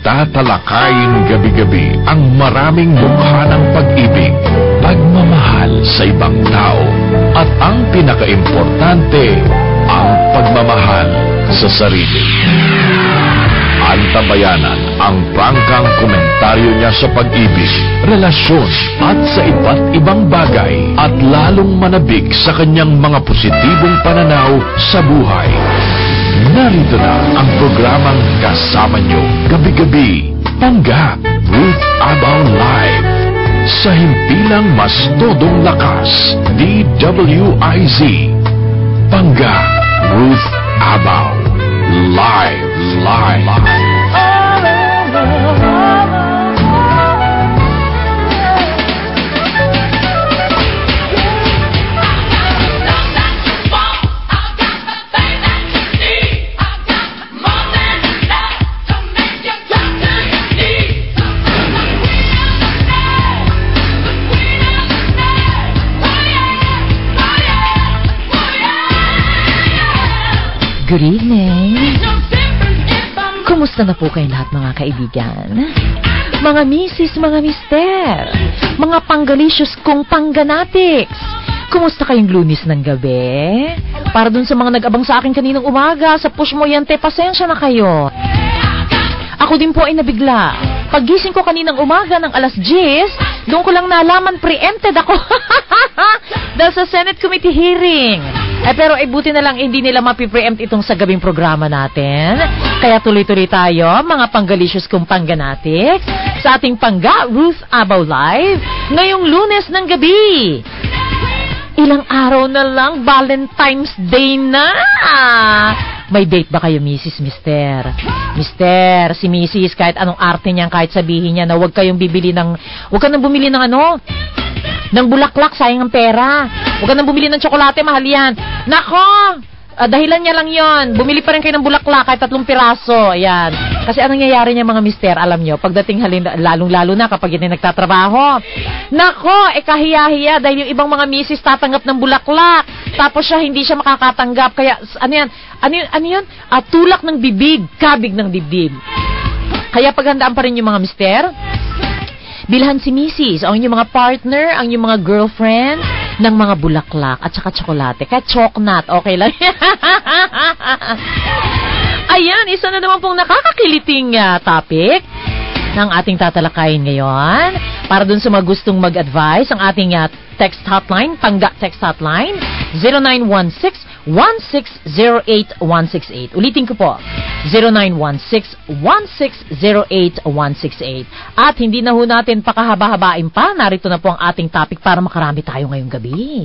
tatalakayin gabi-gabi ang maraming mukha ng pag-ibig, pagmamahal sa ibang tao, at ang pinakaimportante, ang pagmamahal sa sarili. Antabayanan ang prangkang komentaryo niya sa pag-ibig, relasyon at sa iba't ibang bagay at lalong manabik sa kanyang mga positibong pananaw sa buhay. Narito na ang programang kasama niyo gabi-gabi, Pangga, Ruth Abaw Live. Sa himpilang mas todong lakas, DWIZ. Pangga, Ruth Abaw Live. Good evening. Kumusta na po kayo lahat, mga kaibigan? Mga misis, mga mister, mga pangalicious kong pangganatics. Kumusta kayong Lunes ng gabi? Para dun sa mga nag-abang sa akin kaninang umaga, sa push mo yan, pasensya na kayo. Ako din po ay nabigla. Paggising ko kaninang umaga ng alas 10, doon ko lang nalaman preempted ako. Dahil sa Senate Committee hearing. Pero buti na lang hindi nila mapipreempt itong sa gabing programa natin. Kaya tuloy-tuloy tayo, mga panggalicious kong pangganatics, sa ating Pangga Ruth Abaw Live ngayong Lunes ng gabi. Ilang araw na lang, Valentine's Day na! May date ba kayo, Mrs. Mister? Mister, si Mrs. kahit anong arte niyan, kahit sabihin niya na huwag ka nang bumili ng ng bulaklak, sayang ang pera. Huwag ka nang bumili ng tsokolate, mahal yan. Nako! Dahilan niya lang yon. Bumili pa rin kayo ng bulaklak kahit 3 piraso. Ayan. Kasi anong nangyayari niya, mga mister, alam nyo, pagdating lalong-lalo na kapag yun nagtatrabaho. Nako, kahiya-hiya dahil yung ibang mga misis tatanggap ng bulaklak. Tapos hindi siya makakatanggap. Kaya, ano yun? Tulak ng bibig, kabig ng dibdib. Kaya paghandaan pa rin yung mga mister, bilhan si misis, ang inyong mga partner, ang inyong mga girlfriend, ng mga bulaklak at saka tsokolate. Kahit choknat, okay lang. Ayan, isa na naman pong nakakakiliting topic ng ating tatalakayin ngayon. Para dun sa mga gustong mag-advise, ang ating text hotline, Pangga text hotline, 0916-1608168. Ulitin ko po, 0916-1608168. At hindi na ho natin pakahaba-habain pa. Narito na po ang ating topic para makarami tayo ngayong gabi.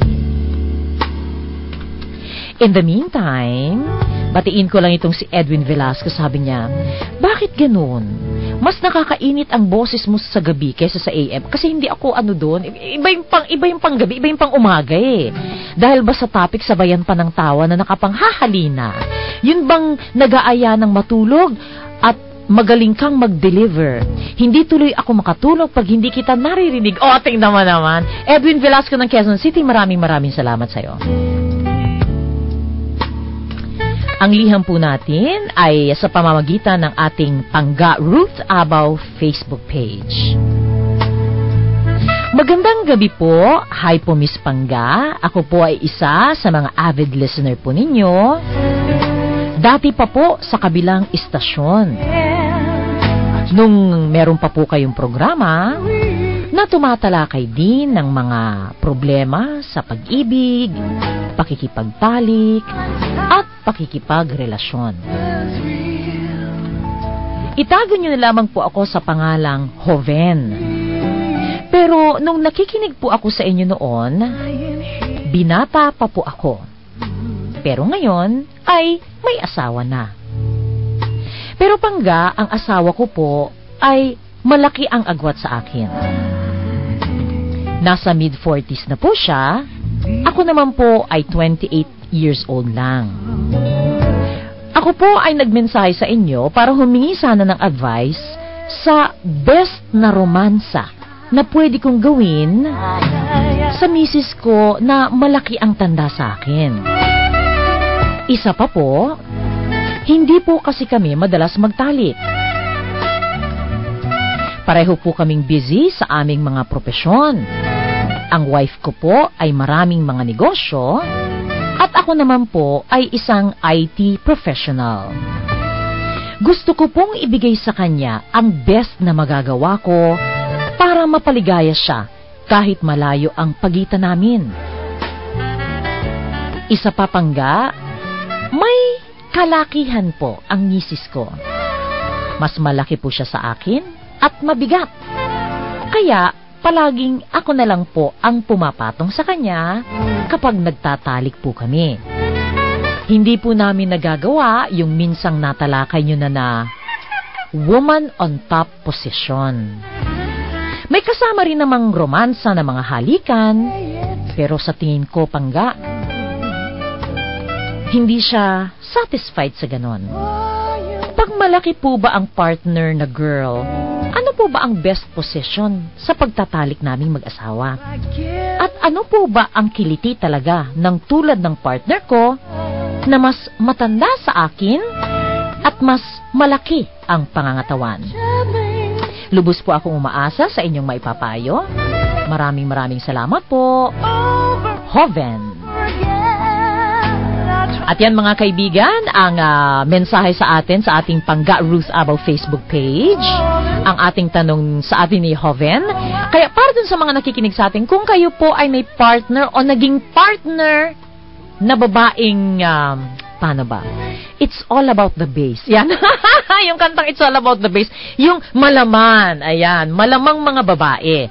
In the meantime, batiin ko lang itong si Edwin Velasco. Sabi niya, bakit ganun? Mas nakakainit ang boses mo sa gabi kaysa sa AM. Kasi hindi ako doon. Iba yung panggabi, iba yung pang umaga eh. Dahil ba sa topic sabayan pa ng tawa na nakapanghahalina? Yun bang nag-aaya ng matulog at magaling kang mag-deliver? Hindi tuloy ako makatulog pag hindi kita naririnig. Tingnan mo naman. Edwin Velasco ng Quezon City, maraming salamat sa'yo. Ang liham po natin ay sa pamamagitan ng ating Pangga Ruth Abaw Facebook page. Magandang gabi po. Hi po, Miss Pangga. Ako po ay isa sa mga avid listener po ninyo. Dati pa po sa kabilang istasyon. Nung meron pa po kayong programa na tumatalakay din ng mga problema sa pag-ibig, pakikipagtalik, at pakikipagrelasyon. Itago niyo na lamang po ako sa pangalang Joven. Pero nung nakikinig po ako sa inyo noon, binata pa po ako. Pero ngayon ay may asawa na. Pero Pangga, ang asawa ko po ay malaki ang agwat sa akin. Nasa mid-40s na po siya. Ako naman po ay 28 years old lang. Ako po ay nagmensahe sa inyo para humingi sana ng advice sa best na romansa na pwede kong gawin sa misis ko na malaki ang tanda sa akin. Isa pa po, hindi po kasi kami madalas magtalik. Pareho po kaming busy sa aming mga propesyon. Ang wife ko po ay maraming mga negosyo at ako naman po ay isang IT professional. Gusto ko pong ibigay sa kanya ang best na magagawa ko para mapaligaya siya kahit malayo ang pagitan namin. Isa pa pangga, may kalakihan po ang misis ko. Mas malaki po siya sa akin at mabigat. Kaya palaging ako na lang po ang pumapatong sa kanya kapag nagtatalik po kami. Hindi po namin nagagawa yung minsang natalakay nyo na woman on top position. May kasama rin namang romansa na mga halikan, pero sa tingin ko, pangga, hindi siya satisfied sa ganon. Pag malaki po ba ang partner na girl, ano po ba ang best position sa pagtatalik naming mag-asawa? At ano po ba ang kiliti talaga ng tulad ng partner ko na mas matanda sa akin at mas malaki ang pangangatawan? Lubos po akong umaasa sa inyong maipapayo. Maraming salamat po. Hoven. At yan mga kaibigan, ang mensahe sa atin sa ating Pangga Ruth Abaw Facebook page. Ang ating tanong sa atin ni Hoven. Kaya para dun sa mga nakikinig sa atin, kung kayo po ay may partner o naging partner na babaeng, paano ba? It's all about the bass. Yan. Yung kantang It's all about the bass. Yung malaman. Ayan. Malamang mga babae.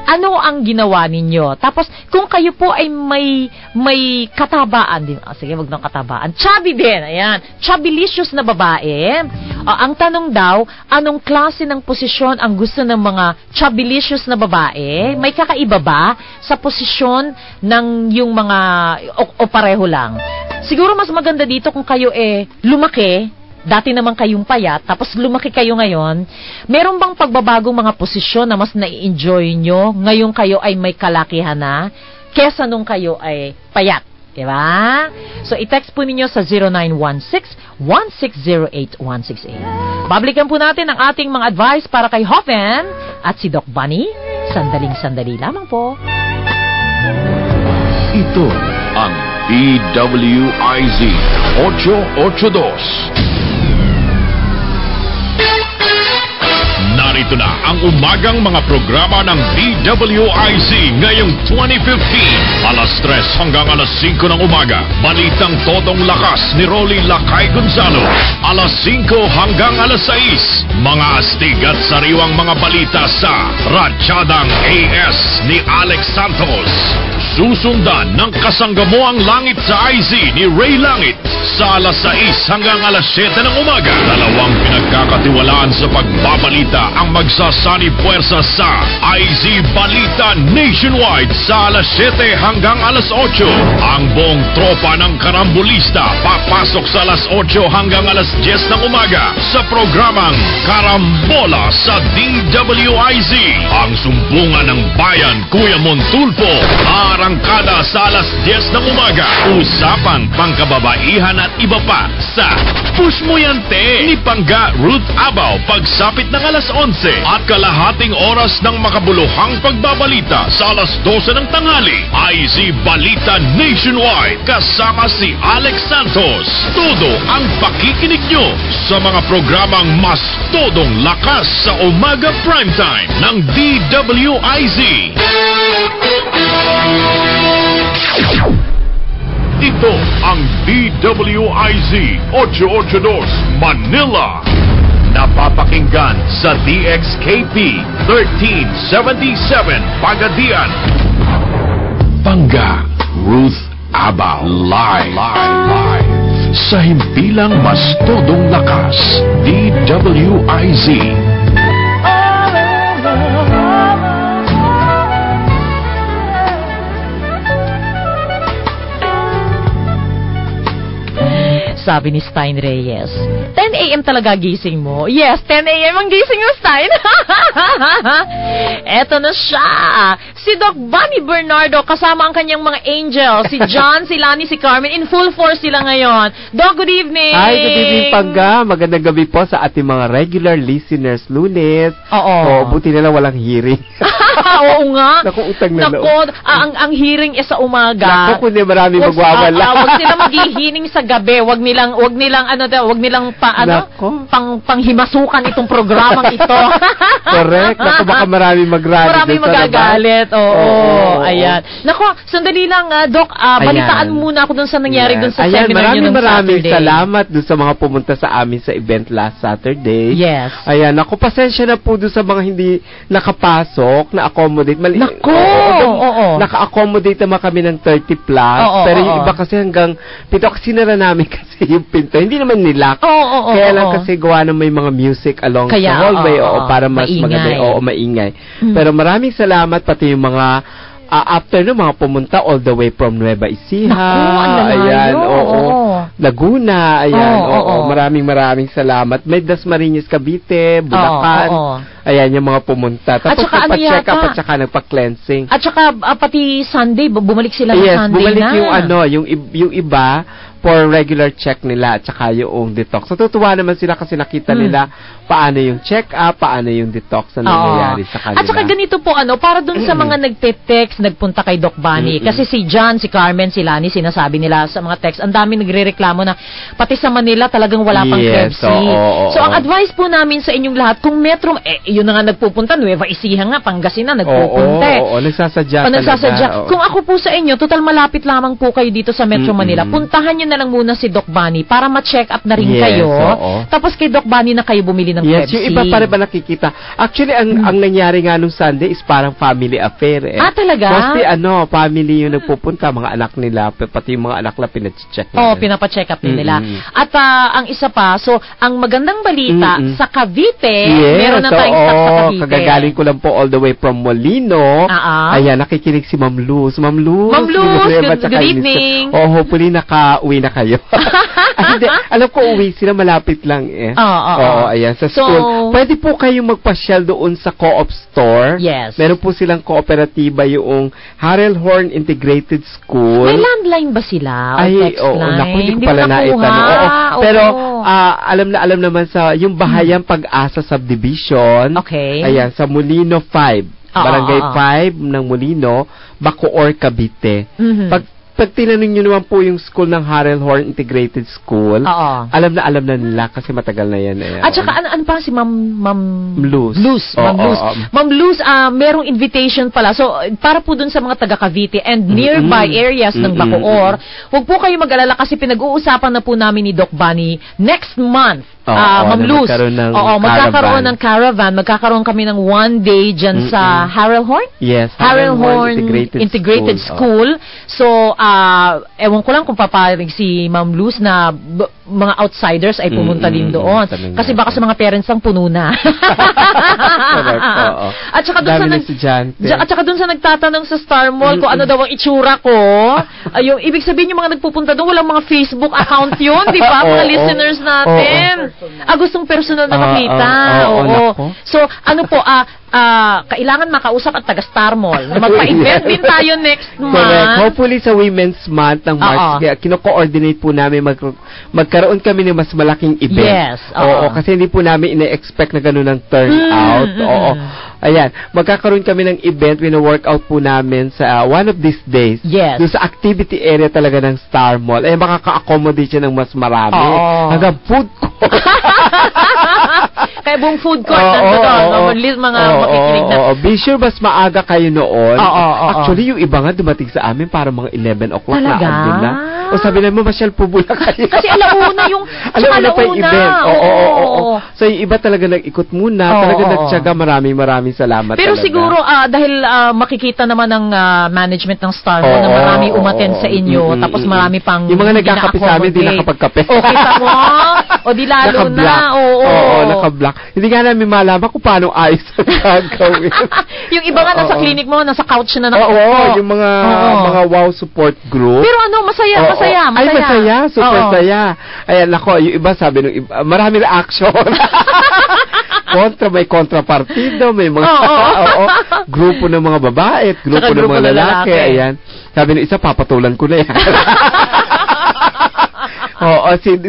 Ano ang ginawa ninyo? Tapos, kung kayo po ay may katabaan din. Sige, wag nang katabaan. Chubby din. Ayan. Chubbylicious na babae. Ang tanong daw, anong klase ng posisyon ang gusto ng mga chubbylicious na babae? May kakaiba ba sa posisyon ng yung mga o pareho lang? Siguro mas maganda dito kung kayo lumaki. Dati naman kayong payat, tapos lumaki kayo ngayon. Meron bang pagbabagong mga posisyon na mas nai-enjoy nyo ngayong kayo ay may kalakihan na kesa nung kayo ay payat? Diba? So, i-text po ninyo sa 0916-1608168. Babalikan po natin ang ating mga advice para kay Hoven at si Doc Bunny. Sandaling-sandali lamang po. Ito ang DWIZ 882. Narito na ang umagang mga programa ng DWIZ ngayong 2015. Alas 3 hanggang alas 5 ng umaga. Balitang Todong Lakas ni Rolly Lakay Gonzalo. Alas 5 hanggang alas 6. Mga astig at sariwang mga balita sa Ratsadang AS ni Alex Santos. Susundan ng Kasanggamoang Langit sa IZ ni Ray Langit sa alas 6 hanggang alas 7 ng umaga. Dalawang pinagkakatiwalaan sa pagbabalita ang magsasani puwersa sa IZ Balita Nationwide sa alas 7 hanggang alas 8. Ang buong tropa ng karambulista papasok sa alas 8 hanggang alas 10 ng umaga sa programang Karambola sa DWIZ. Ang sumbungan ng bayan, Kuya Montulfo, arangkada sa alas 10 ng umaga. Usapang pangkababaihan at iba pa sa Push Mo Yan Te ni Pangga Ruth Abaw pagsapit ng alas 11 at kalahating oras ng makabuluhang pagbabalita sa alas 12 ng tanghali. IZ Balita Nationwide kasama si Alex Santos. Todo ang pakikinig nyo sa mga programang mas todong lakas sa umaga primetime ng DWIZ. Ito ang DWIZ 882 Manila. Napapakinggan sa DXKP 1377 Pagadian. Pangga Ruth Abaw live sa himpilang mas todong lakas. DWIZ. Sabi ni Stein Reyes. 10 a.m. talaga gising mo? Yes, 10 a.m. ang gising mo, Stein. Eto na siya. Si Doc Bunny Bernardo kasama ang kanyang mga angels. Si John, si Lani, si Carmen. In full force sila ngayon. Doc, good evening. Hi, good evening, Pangga. Magandang gabi po sa ating mga regular listeners, Lunes. Oo. Buti na lang walang hearing. Oo nga. Naku, utang na loob. Naku, ang hearing is sa umaga. Naku, kundi marami magwawala. Wag sila maghihining sa gabi. Wag nilang panghimasukan itong programang ito. Correct. Naku, baka marami magralit. Marami magagalit. Oo. Ayan. Naku, sandali lang, Doc. Balitaan muna ako dun sa nangyari dun sa seminar nyo ng maraming Saturday. salamat dun sa mga pumunta sa amin sa event last Saturday. Yes. Ayan. Naku, pasensya na po dun sa mga hindi nakapasok, na-accommodate. Naku! Naka-accommodate naman kami ng 30 plus. Pero yung iba kasi hanggang pito, sinara namin kasi yung pinto. Hindi naman nilak. Kaya lang kasi gawa na may mga music along sa hallway. Para mas maganda. Maingay. Pero maraming salamat pati yung mga after no, mga pumunta all the way from Nueva Ecija. Ayan, Laguna, ayan, maraming salamat. May Dasmariñas, Cavite, Bulacan. Ayan, yung mga pumunta. Tapos nagpa-check up at saka nagpa-cleansing. At saka pati Sunday, bumalik sila ng Sunday na. Yes, bumalik yung iba for regular check nila at saka yung detox. So, tutuwa naman sila kasi nakita nila paano yung check-up, paano yung detox na nangyayari sa kanila. At saka ganito po, para dun sa mga nagte-text, nagpunta kay Doc Bunny. Kasi si John, si Carmen, si Lani, sinasabi nila sa mga text, ang dami nagre-reklamo na pati sa Manila talagang wala pang Krebs. So, ang advice po namin sa inyong lahat, kung Metro, yun na nga nagpupunta, Nueva Ecija nga, Pangasinan, nagpupunta. Nagsasadya talaga. Kung ako po sa inyo, total malapit lamang po kayo dito sa Metro Manila, puntahan nyo na lang muna si Doc Bunny para ma-check up na rin kayo. Tapos kay Doc Bunny na kayo bumili ng Pepsi. Yung iba pa rin ba nakikita? Actually, ang nangyari nga nung Sunday is parang family affair. Talaga? Mostly, family yung nagpupunta, mga anak nila, pati yung mga anak na pinacheck nila. Pinapa-check up nila. At ang isa pa, so, ang magandang balita, sa Cavite, meron na tayong stock sa Cavite. Kagagaling ko lang po all the way from Molino. Ayan, nakikinig si Ma'am Luz. Ma'am Luz, good evening. Hopefully naka-uwi na kayo. Hindi, alam ko uwi sila, malapit lang ayan, sa school. Pwede po kayong magpasyal doon sa Co-op Store. Yes. Meron po silang kooperatiba yung Harold Horn Integrated School. May landline ba sila? Naku, hindi ko pala naitanong. Pero, alam naman sa yung Bahayang Pag-asa Subdivision. Okay. Ayan, sa Molino 5. Barangay 5 ng Molino, Bacoor, Cavite. Pag tinanong nyo naman po yung school ng Harold Horn Integrated School, alam na nila kasi matagal na yan. At saka ano pa si Ma'am Luz. Ma'am Luz, merong invitation pala. So, para po dun sa mga taga Cavite and nearby areas ng Bacoor, huwag po kayo mag-alala kasi pinag-uusapan na po namin ni Doc Bunny next month. Ma'am Luz. Magkakaroon ng caravan. Magkakaroon kami ng one day dyan sa Harold Horn? Yes. Harold Horn Integrated School. So, ewan ko lang kung paparig si Ma'am Luz na mga outsiders ay pumunta din doon. Kasi baka sa mga parents lang puno na. Correct. At saka dun sa nagtatanong sa Star Mall kung ano daw ang itsura ko. Yung ibig sabihin yung mga nagpupunta doon, walang mga Facebook account yun, di ba? Mga listeners natin. Gustong personal na makita. So, ano po, kailangan makausap at taga Star Mall. Magpa-event din tayo next month. Correct. Hopefully sa Women's Month ng March, kino-coordinate po namin magkaroon kami ng mas malaking event. Yes. Kasi hindi po namin ina-expect na gano'n ang turnout. Ayan, magkakaroon kami ng event, wino-workout po namin sa one of these days. Yes. Doon sa activity area talaga ng Star Mall. Makaka-accommodate siya ng mas marami. Hanggang food court. Kaya buong food court nandun mga makikinig na. Be sure mas maaga kayo noon. Actually, yung iba nga dumating sa amin para mga 11 o'clock na andun na. O sabi naman, masyal po bula kayo. Kasi alauna yung pa yung event. So yung iba talaga nag-ikot muna. Talaga nagtyaga. Maraming salamat. Pero talaga. siguro dahil makikita naman ng management ng Star Mall na marami umattend sa inyo. Tapos marami pang yung mga nagkakape sa amin, di nakapagkape. Kita mo? O di lalo na. naka-block. Hindi nga namin malaman kung paano ayos ang gagawin. Yung iba nga nasa clinic mo, nasa couch na Oo, yung mga wow support group. Pero masaya. Ay, masaya. Super saya. Ayan, ako, yung iba sabi nung iba, marami reaction. May kontrapartido, may mga grupo ng mga babae at grupo ng mga lalaki. Ayan. Sabi nung isa, papatulan ko na yan.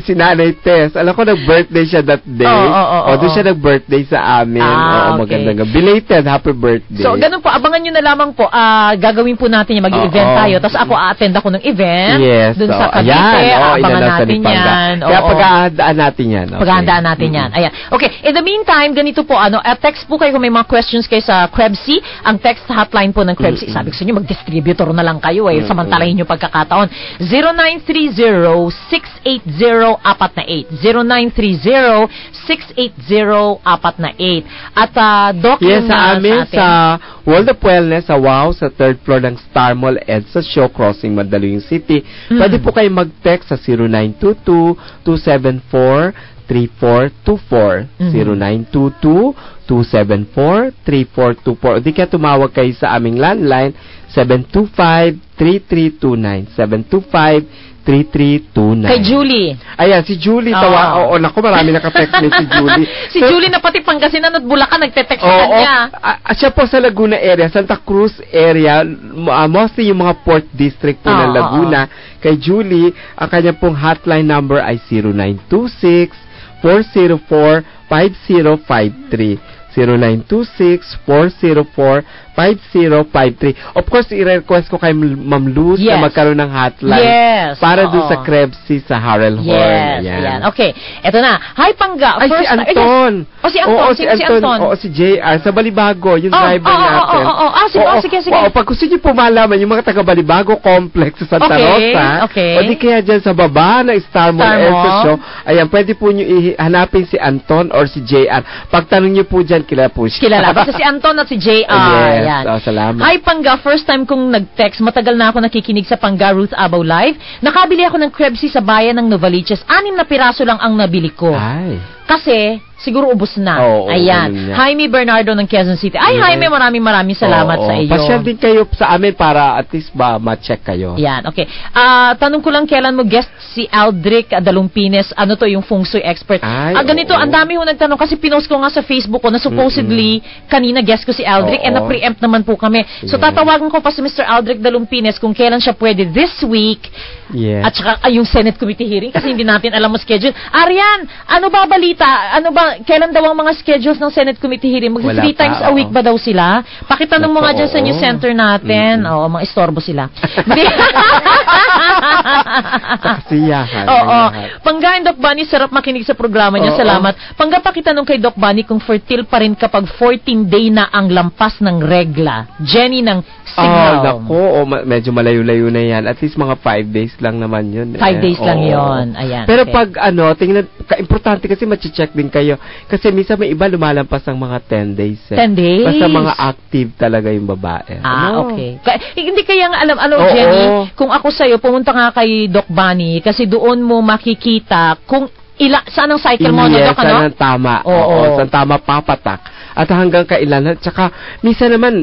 Si Nanay Tess. Alam ko, nag-birthday siya that day. Doon siya nag-birthday sa amin. Magandang belated happy birthday. So, ganun po. Abangan nyo na lamang po. Gagawin po natin yung mag-event tayo. Tapos ako attend ako ng event. Yes. Doon sa Cavite. Abangan natin yan. Kaya paghahandaan natin yan. Paghahandaan natin yan. Ayan. Okay. In the meantime, ganito po. Text po kayo kung may mga questions kayo sa Krebsy. Ang text hotline po ng Krebsy. Sabi ko sa inyo, mag-distributor na lang kayo. Samantalahin nyo pagkakataon. 0930-680-448. 0930-680-448. At Doc, sa amin sa World of Wellness sa WOW sa 3rd floor ng Star Mall EDSA Show Crossing Mandaluyong City. Pwede po kayo mag-text sa 0922-274-3424 0922-274-3424 o di kaya tumawag kayo sa aming landline 725-3329 725-3329. Kay Julie. Ayan, si Julie. Naku, marami nakatext ni si Julie. Si Julie na pati Pangasinan at Bulacan nagte-text sa kanya. Siya po sa Laguna area, Santa Cruz area, mostly yung mga Port District po ng Laguna. Kay Julie, ang kanya pong hotline number ay 0926-404-5053. 0926-404-5053. Of course, i-request ko kay Ma'am Luz na magkaroon ng hotline para doon sa Krebsy sa Harrell Horn. Ayan. Okay. Eto na. Hi, Pangga. Ay, si Anton. Si Anton. Si JR. Sa Balibago, yung driver natin. Sige. Pag gusto niyo po malaman yung mga taga-Balibago complex sa Santa Rosa, o di kaya dyan sa baba ng Star Mall EDSA Show, ayan, pwede po nyo hanapin si Anton or si JR. Pagtanong nyo po dyan, kilala po siya. Kilala. Basta si Anton at si JR. Yes. Salamat. Hi, Pangga. First time kong nag-text. Matagal na ako nakikinig sa Pangga Ruth Abaw Live. Nakabili ako ng Krebsy sa bayan ng Novaliches. 6 na piraso lang ang nabili ko. Kasi, siguro ubos na. Ayan. Jaime Bernardo ng Quezon City. Jaime, maraming salamat sa iyo. Pasyal din kayo sa amin para at least ma-check kayo. Yan, okay. Tanong ko lang, kailan mo guest si Aldric Dalumpines? Ano to, yung feng shui expert? Ganito, ang dami ho nagtanong kasi pinost ko nga sa Facebook ko na supposedly kanina guest ko si Aldric and na-preempt naman po kami. So, tatawagan ko pa si Mr. Aldric Dalumpines kung kailan siya pwede this week. At saka yung Senate Committee hearing kasi hindi natin alam mo schedule. Arian, ano ba balita? Kailan daw ang mga schedules ng Senate Committee hearing? 3 times a week ba daw sila? Pakitanong mo nga dyan sa news center natin. Mga istorbo sila. Kasiyahan. Pangga and Doc Bunny, sarap makinig sa programa niya. Salamat. Pangga, pakitanong kay Doc Bunny kung fertile pa rin kapag 14 day na ang lampas ng regla. Jenny ng Signal. Medyo malayo-layo na yan. At least mga 5 days lang naman yun. 5 days lang yun. Ayan. Pero pag tingnan, importante kasi check din kayo. Kasi minsan may iba lumalampas ng mga 10 days. 10 days? Basta mga active talaga yung babae. Okay. Hindi kaya nga alam, Jenny, kung ako sa'yo, pumunta nga kay Doc Bunny kasi doon mo makikita kung saan ang cycle mo, Doc, saan ang tama. Saan tama papatak. At hanggang kailan. Tsaka, minsan naman,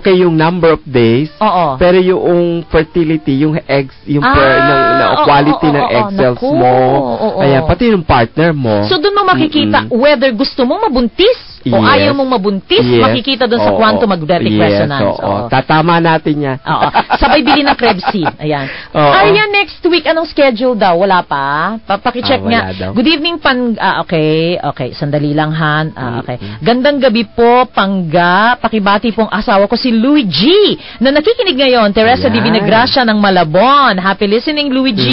okay yung number of days, pero yung fertility, yung eggs, yung quality ng egg cells mo, ayan, pati yung partner mo. So, doon mo makikita whether gusto mong mabuntis o ayaw mong mabuntis, makikita doon sa quantum magnetic resonance. Tatama natin yan. Sabay bili ng Krebsy. Ayan. Arian, next week, anong schedule daw? Wala pa? Pakicheck nga. Good evening, okay. Sandali lang, Han. Okay. Gandang gabi po, Pangga. Pakibati pong asawa ko si Louie G na nakikinig ngayon. Teresa Di Vinagracia ng Malabon. Happy listening, Louie G.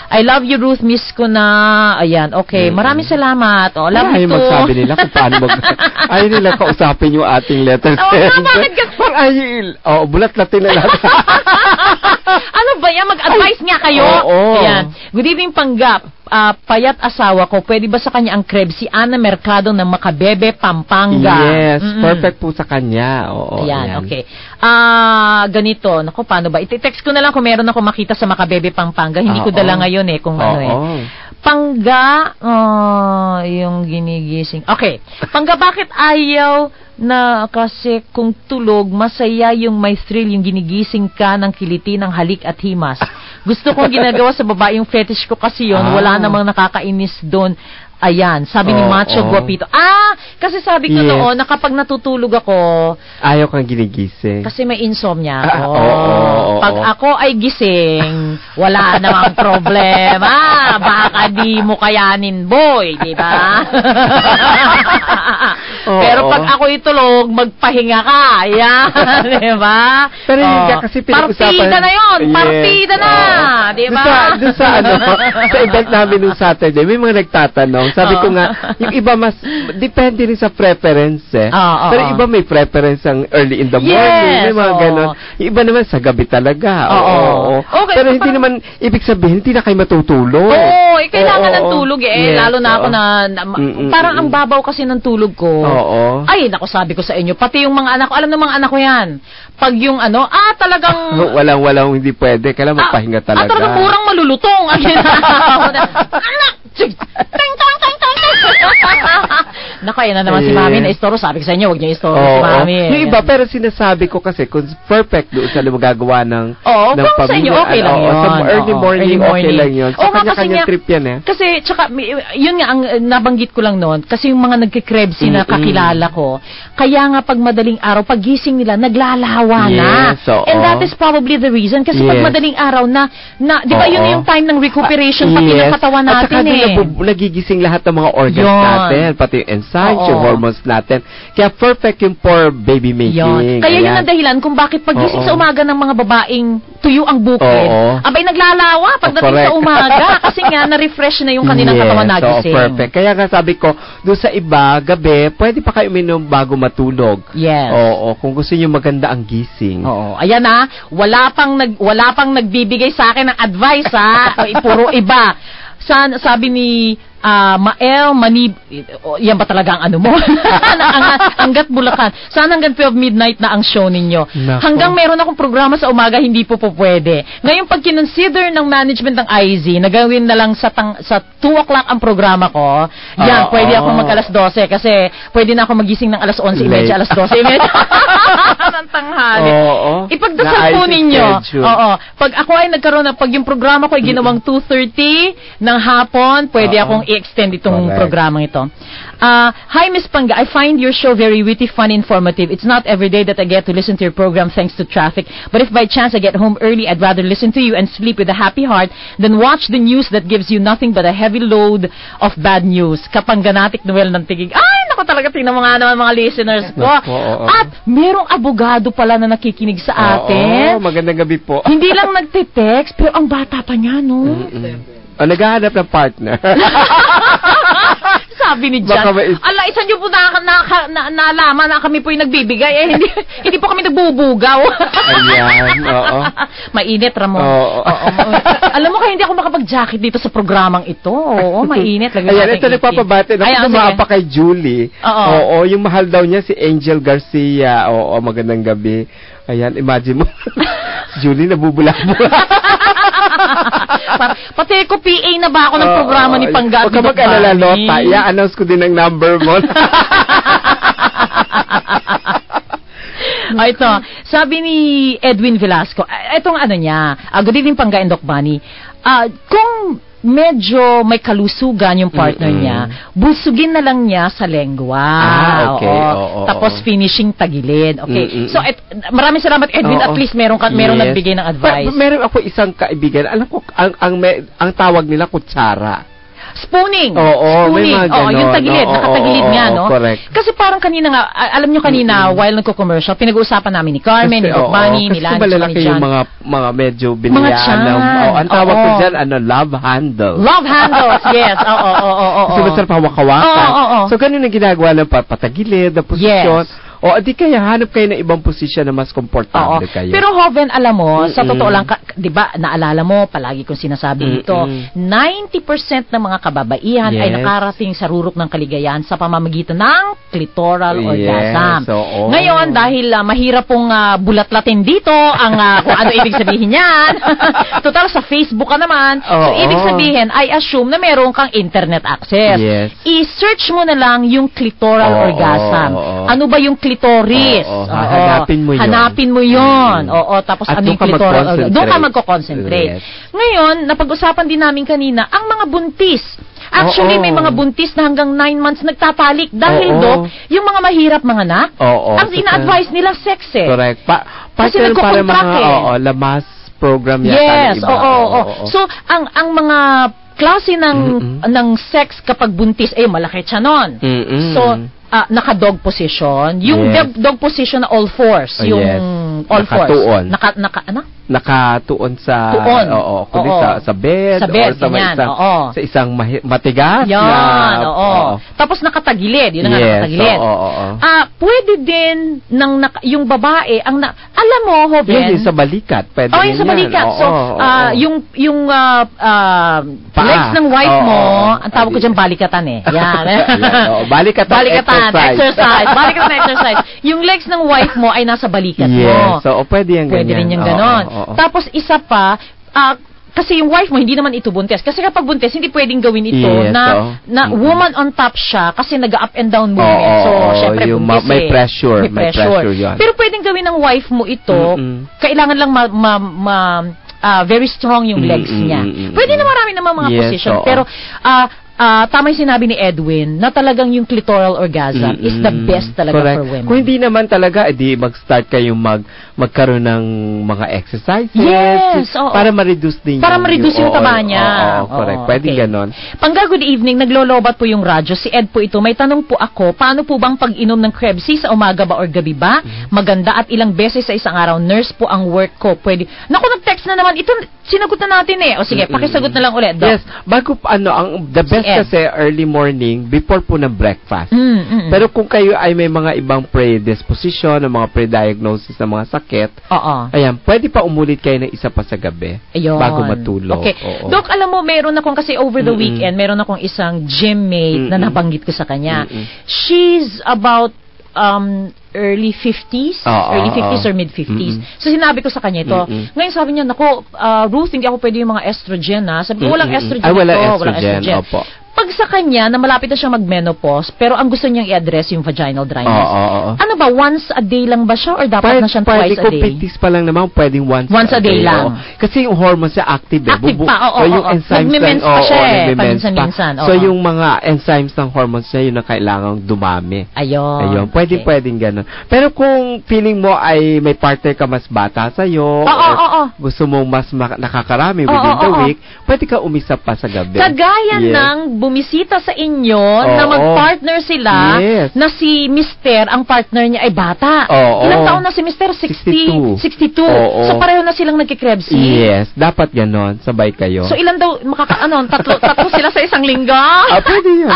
I love you, Ruth. Miss ko na. Ayan, okay. Maraming salamat. Love you too. Magsabi nila kung paano ayaw nila kausapin yung ating letter sender. Bakit ka? Bulat-latin na lang. Ano ba yan? Mag-advise nga kayo. Ayan. Good evening, Panggap. Payat asawa ko, pwede ba sa kanya ang crib? Si Ana Mercado ng Macabebe, Pampanga. Yes, perfect po sa kanya. Oo, ayan, okay. Ganito, naku, paano ba? I-text ko na lang kung meron ako makita sa Macabebe, Pampanga. Hindi ko dala ngayon kung ano Pangga, yung ginigising. Okay, Pangga, bakit ayaw na kasi kung tulog, masaya yung may thrill, yung ginigising ka ng kiliti ng halik at himas. Gusto kong ginagawa sa babae yung fetish ko kasi yun, wala namang nakakainis doon. Ayan, sabi ni Macho Guapito. Kasi sabi ko noon na kapag natutulog ako, ayaw kang ginigising. Kasi may insomnia ako. Pag ako ay gising, wala namang problema. Baka di mo kayanin, boy, di ba? Pero pag ako itulog, magpahinga ka. Ayan, di ba? Pero hindi kasi pinag-usapan. Partida na yun! Partida na! Di ba? Doon sa event namin nung Saturday, may mga nagtatanong. Sabi ko nga, yung iba mas, depende rin sa preference Pero iba may preference ang early in the morning, may mga ganon. Yung iba naman sa gabi talaga. Okay, pero hindi naman, ibig sabihin, hindi na kayo matutulog. Kailangan ng tulog lalo na ako na parang ang babaw kasi ng tulog ko. Ay, naku, sabi ko sa inyo, pati yung mga anak ko, alam ng mga anak ko yan. Pag yung talagang... walang hindi pwede, kailangan magpahinga talaga. Talagang murang malulutong. Anak! Ting, tong, tong, tong. Naku, yan na naman si Mami na istoro. Sabi ko sa inyo, huwag niyo istoro si Mami. Yung iba, pero sinasabi ko kasi, kung perfect doon sa magagawa ng kung sa inyo, okay lang yun. Sa early morning, okay lang yun. Sa kanya-kanya trip yan Kasi, tsaka, yun nga, ang nabanggit ko lang noon, kasi yung mga nagkikrebsi na kakilala ko, kaya nga pag madaling araw, pag gising nila, naglalawa na. And that is probably the reason. Kasi pag madaling araw na di ba yun yung time ng recuperation pati ng katawan natin nagigising lahat ng mga organs natin, pati yung enzymes, yung hormones natin. Kaya perfect yung for baby making. Kaya yun ang dahilan kung bakit pagising sa umaga ng mga babaeng tuyo ang bukid, abay naglalawa pagdating sa umaga kasi nga na-refresh na yung kanilang katawan nagising. Perfect. Kaya nga sabi ko, doon sa iba, gabi, pwede pa kayo uminom bago matulog. Yes. Kung gusto niyo maganda ang gising. Ayan wala pang nagbibigay sa akin ng advice puro iba. Sabi ni Mael Manib, yan ba talaga ang ano mo? Hanggat Bulacan. Sana hanggang 12 midnight na ang show ninyo. Hanggang meron akong programa sa umaga, hindi po pwede. Ngayon, pag kinonsider ng management ng IZ, nagawin na lang sa 2 o'clock ang programa ko, pwede akong mag-alas 12 kasi pwede na ako magising ng alas 11:30, alas 12:30. ng tanghali. Ipagdasal po ninyo. Pag ako ay nagkaroon pag yung programa ko ay ginawang 2:30 ng hapon, pwede akong i-extend itong programang ito. Hi, Miss Pangga. I find your show very witty, fun, informative. It's not every day that I get to listen to your program thanks to traffic. But if by chance I get home early, I'd rather listen to you and sleep with a happy heart than watch the news that gives you nothing but a heavy load of bad news. Kapangganatik Noel ng tigig. Ay, naku talaga, tingnan mo nga naman mga listeners ko. At merong abogado pala na nakikinig sa atin. Magandang gabi po. Hindi lang nagte-text, pero ang bata pa niya, no? Naghahanap ng partner. Sabi ni Jan, isa niyo po nalaman na kami po yung nagbibigay. Hindi po kami nagbubugaw. Ayan, Mainit, Ramon. Alam mo, kaya hindi ako makapag-jacket dito sa programang ito. Mainit. Ayan, ito nagpapabati. Dumapa pa kay Julie. Yung mahal daw niya si Angel Garcia. Magandang gabi. Ayan, imagine mo. Julie, nabubula-bula. Pati ko PA na ba ako ng programa ni Pangga? Huwag ka mag-alala, Lota. I-announce ko din ang number mo. Ito, sabi ni Edwin Velasco, itong ano niya, good evening Pangga and Doc Bunny. Kung medyo may kalusugan yung partner niya, busugin na lang niya sa lengwa. Tapos finishing tagilid. So, maraming salamat Edwin, at least meron nagbigay ng advice. Meron ako isang kaibigan, alam ko, ang tawag nila kutsara. Spooning. May mga ganon. Yung tagilid, nakatagilid nga, no? Correct. Kasi parang kanina nga, alam nyo kanina, while nagko-commercial, pinag-uusapan namin ni Carmen, ni Doc Bunny, ni Lance, kasi malalaki yung mga medyo binayaan. Ang tawag ko dyan, love handles. Love handles, yes. Kasi masarap hawak-hawakan. So, ganun ang ginagawa ng patagilid, na posisyon. O, di kaya hanap kayo ng ibang posisyon na mas komportable kayo. Pero Hoven, alam mo, sa totoo lang, di ba, naalala mo, palagi kong sinasabi ito, 90% ng mga kababaihan ay nakarating sa rurok ng kaligayahan sa pamamagitan ng clitoral orgasm. Ngayon, dahil mahirap pong bulatlatin dito ang kung ano ibig sabihin yan. Total, sa Facebook ka naman. So, ibig sabihin, I assume na meron kang internet access. I-search mo na lang yung clitoral orgasm. Ano ba yung clitoris? Hanapin mo yun. Tapos ano yung clitoral orgasm? Doon ka magko-concentrate. Ngayon, napag-usapan din namin kanina, ang mga buntis. Actually, may mga buntis na hanggang 9 months nagtatalik dahil, Dok, yung mga mahirap mga anak, ang ina-advise nila sex eh. Correct. Kasi nagko-contract lamas program yata. Yes, So, ang mga klase ng sex kapag buntis, malaki siya nun. So, naka-dog position. Yung dog position na all fours. Yung all fours. Nakatuon sa kundi sa bed, or sa isang matigas tapos nakatagilid, yun nga nakatagilid. Pwede din yung babae alam mo, Hoven, yung sa balikat, pwede yung sa balikat. So yung legs ng wife mo, ang tawag ko diyan balikatan yan. Balikatan exercise. Yung legs ng wife mo ay nasa balikat mo. So pwede yan ganyan. Pwede rin yung ganon. Tapos isa pa, kasi yung wife mo hindi naman ito buntis. Kasi kapag buntis, hindi pwedeng gawin ito na woman on top siya kasi nag-up and down movement. So, syempre buntis may pressure. May pressure yan. Pero pwedeng gawin ng wife mo ito, kailangan lang very strong yung legs niya. Pwede na marami naman mga position. Pero, tama yung sinabi ni Edwin na talagang yung clitoral orgasm is the best talaga for women. Kung hindi naman talaga, edi mag-start kayong magkaroon ng mga exercises para ma-reduce din yung taba niya. Correct. Pwede ganon. Pangga, good evening. Naglolobat po yung radyo. Si Ed po ito. May tanong po ako, paano po bang pag-inom ng Krebs sa umaga ba or gabi ba? Maganda at ilang beses sa isang araw. Nurse po ang work ko. Pwede. Naku, nag-text na naman. Ito, sinagot na natin eh. O sige, pakisagot na lang ulit, Doc. Yes. Bago, the best kasi early morning before po ng breakfast. Pero kung kayo ay may mga ibang predisposition, ng mga pre-diagnosis ng mga sakit, ayan, pwede pa umulit kayo ng isa pa sa gabi bago matulog. Okay. Doc, alam mo, meron akong kasi over the weekend, meron akong isang gym mate na nabanggit ko sa kanya. She's about early 50s, or mid-50s. So, sinabi ko sa kanya ito. Ngayon, sabi niya, nako, Ruth, hindi ako pwede yung mga estrogen, ha? Sabi ko, walang estrogen ito. Walang estrogen. Opo. Pag sa kanya, na malapit na siya mag-menopause, pero ang gusto niyang i-address yung vaginal dryness. Ano ba, once a day lang ba siya or dapat na siyang twice a day? Kung pitis pa lang naman, pwedeng once a day lang. Kasi yung hormones siya active. Active pa, yung enzymes nagme-mens pa siya paminsan-minsan. So yung mga enzymes ng hormones niya, yun ang kailangang dumami. Ayun. Pwedeng ganun. Pero kung feeling mo ay may partner ka mas bata sa'yo, gusto mong mas nakakarami within the week, pwede ka umisa pa sa gabi. Kagaya ng bumisita sa inyo na mag-partner sila na si Mister, ang partner niya ay bata. Ilang taon na si Mister? 62. So pareho na silang nagki-Krebs. Yes, dapat ganon. Sabay kayo. So ilan daw, tatlo sila sa isang linggo? Pwede yun.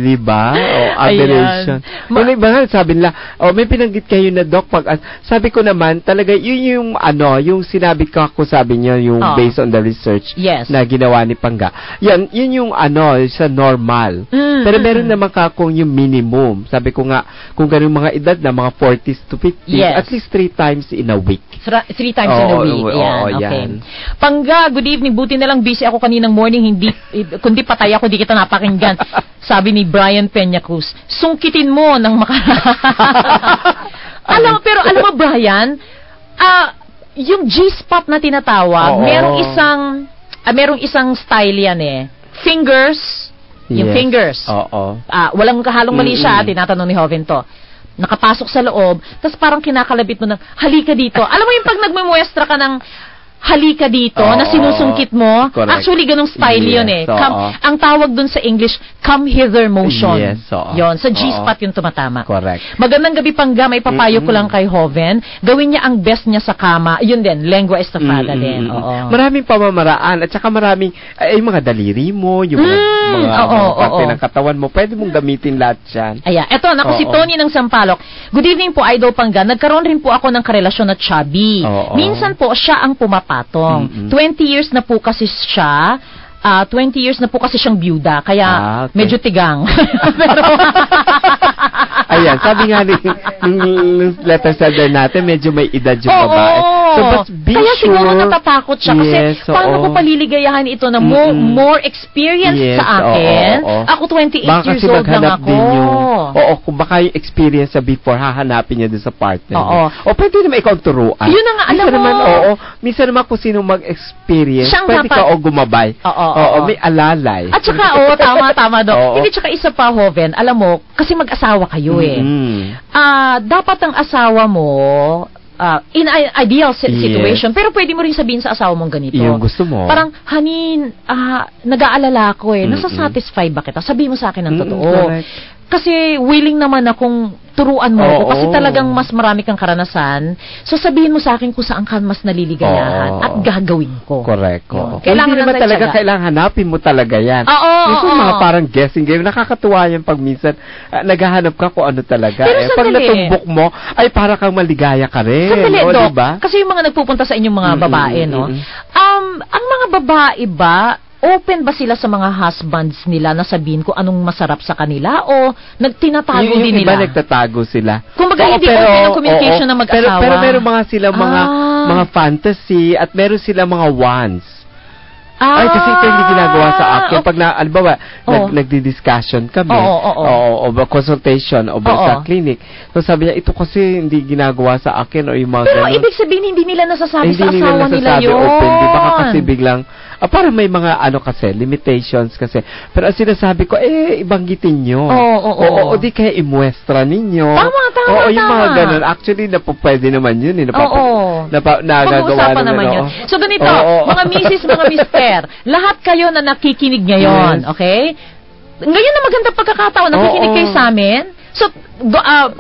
Diba? Aberration. Yung iba nga, sabi nila, may pinanggit kayo na doc. Sabi ko naman, talaga, yun yung sinabi ko sabi niyo, yung based on the research na ginawa ni Pangga. Yun yung sa normal. Pero meron naman kung yung minimum. Sabi ko nga, kung ganun mga edad na mga 40s to 50s, at least 3 times in a week. 3 times in a week. Okay. Pangga, good evening. Buti na lang busy ako kaninang morning. Kundi patay ako, di kita napakinggan. Sabi ni Brian Peña Cruz, sungkitin mo ng alam mo, Brian, yung G-spot na tinatawag, merong isang style yan eh. Fingers. Yung fingers. Walang kahalong mali siya, tinatanong ni Hoven to. Nakapasok sa loob, tapos parang kinakalabit mo ng, halika dito. Alam mo yung pag nagmumuestra ka ng, halika dito, na sinusungkit mo. Correct. Actually, ganong style yun eh. Ang tawag dun sa English, come hither motion. Yes, yun. Sa G-spot yung tumatama. Correct. Magandang gabi, Pangga. May papayo ko lang kay Hoven. Gawin niya ang best niya sa kama. Yun din, lengua estofada din. Maraming pamamaraan. At saka maraming, yung mga daliri mo, yung mga parte ng katawan mo, pwede mong gamitin lahat yan. Ayan. Eto, naku si Tony ng Sampaloc. Good evening po, Idol Pangga. Nagkaroon rin po ako ng karelasyon na chubby. Minsan po, siya ang pumapatong. 20 years na po kasi siya. 20 years na po kasi siyang byuda, kaya medyo tigang. Pero ayan, sabi nga ng letter sender natin, medyo may edad yung babae. So, but be kaya sure. Siguro natatakot siya kasi paano ko paliligayahan ito na more experience sa akin? Ako 28 years old lang ako. Kung baka yung experience sa before, hahanapin niya doon sa partner. O pwede naman ikaw turuan. Yun na nga, alam mo. Minsan naman kung sino mag-experience, pwede ka gumabay. May alalay. At saka, tama, Dok. Hindi, tsaka isa pa, Hoven, alam mo, kasi mag-asawa kayo eh. Dapat ang asawa mo, in an ideal situation, pero pwede mo rin sabihin sa asawa mong ganito. Yung gusto mo. Parang, honey, nag-aalala ako eh. Nasa-satisfy ba kita? Sabihin mo sa akin ng totoo. Kasi willing naman akong turuan mo ako kasi talagang mas marami kang karanasan. So sabihin mo sa akin kung saan ka mas naliligayahan at gagawin ko. Correct. Kailangan naman talaga kailangan hanapin mo talaga yan. Minsan mga parang guessing game, nakakatuwa yan pag minsan naghahanap ka kung ano talaga. Pag natumbok mo, ay para kang maligaya ka rin. Sandali, Dok. Diba? Kasi yung mga nagpupunta sa inyong mga babae, no? Ang mga babae ba, open ba sila sa mga husbands nila na sabihin kung anong masarap sa kanila o nagtinatago din nila? Yung iba nagtatago sila. Kumbaga hindi open ang communication ng mag-asawa. Pero meron mga sila mga fantasy at meron sila mga wants. Ay, kasi ito hindi ginagawa sa akin. Pag albawa, nagdi-discussion kami, o consultation, o sa clinic. So sabi niya, ito kasi hindi ginagawa sa akin, o yung mga pero ganun. Ibig sabihin, hindi nila nasasabi sa asawa nila yun. Open, di ba? Kasi biglang, parang may mga limitations kasi. Pero ang sinasabi ko, ibanggitin nyo. O di kaya imuestra ninyo. Tama. Yung mga ganun. Actually, pwede naman yun. Pag-uusapan naman yun. So, ganito, mga misis, mga mister, lahat kayo na nakikinig ngayon, okay? Ngayon na maganda pagkakataon, nakikinig kayo sa amin. So,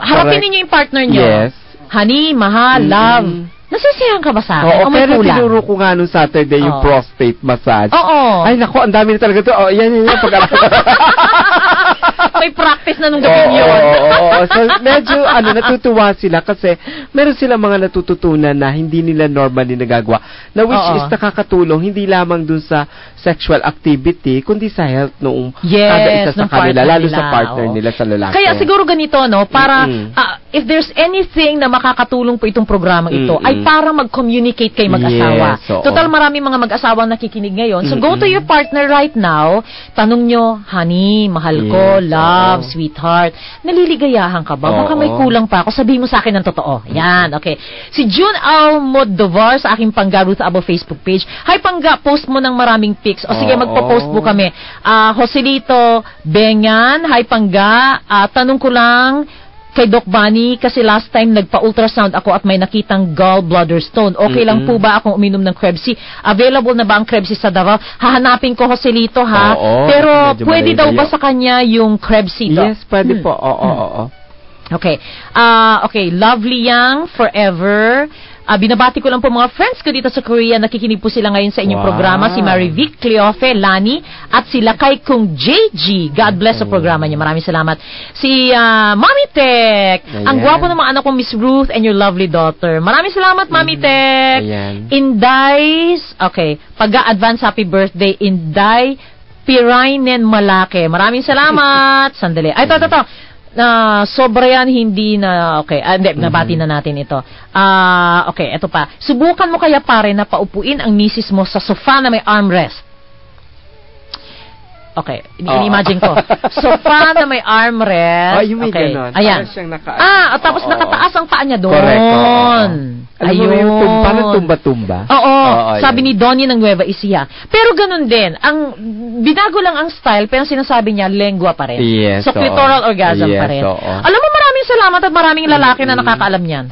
harapin ninyo yung partner nyo. Yes. Honey, mahal, love. Nasisiyahan ka ba sa akin? Pero tinuro ko nga nung Saturday yung prostate massage. Ay, naku, ang dami na talaga ito. Yan. May practice na nung gabi yun. So, medyo, natutuwa sila kasi meron silang mga natututunan na hindi nila normally nagagawa. Na which is nakakatulong, hindi lamang dun sa sexual activity, kundi sa health noong kada isa sa kanila, lalo sa partner nila, sa lalaki. Kaya siguro ganito, no, para, if there's anything na makakatulong po itong programang ito, ay para mag-communicate kay mag-asawa. Total, marami mga mag-asawang nakikinig ngayon. So, go to your partner right now, tanong nyo, honey, mahal ko, love, sweetheart, naliligayahan ka ba? Baka may kulang pa ako, sabihin mo sa akin ng totoo. Yan, okay. Si June Almodovar sa aking Pangga Ruth Abo Facebook page. Hi, Pangga, post mo ng maraming pics. O sige, magpo-post po kami. Joselito Bengan, hi, Pangga. Tanong ko lang, kay Doc Bunny, kasi last time nagpa-ultrasound ako at may nakitang gallbladder stone. Okay lang po ba akong uminom ng Krebsi? Available na ba ang Krebsi sa Davao? Hahanapin ko, Joselito, ha? Pero pwede daw ba sa kanya yung Krebsi, Doc? Yes, pwede po. Okay. Okay, Lovely Yang, Forever. Binabati ko lang po mga friends ko dito sa Korea. Nakikinig po sila ngayon sa inyong programa. Si Marivic, Cleofe, Lani, at sila kay Kung JG. God bless sa programa niya. Maraming salamat. Si Mami Tech. Ang gwapo ng mga anak ko, Miss Ruth, and your lovely daughter. Maraming salamat, Mami Tech. Inday's, okay, pag-advance happy birthday, Inday Pirainen Malake. Maraming salamat. Sandali. Ay, ito. Sobra yan, hindi na, okay, hindi, nabati na natin ito. Okay, ito pa. Subukan mo kaya pare na paupuin ang misis mo sa sofa na may armrest. Okay, ini-imagine ko. Sofa na may armrest. Yung may ganon. Ayan. Tapos nakataas ang paa niya doon. Correct. Ayun. Parang tumba-tumba. Sabi ni Donnie ng Nueva Ecija. Pero ganun din. Binago lang ang style, pero sinasabi niya, lengua pa rin. Yes. So, clitoral orgasm pa rin. Alam mo, maraming Maraming salamat at maraming lalaki na nakakaalam niyan.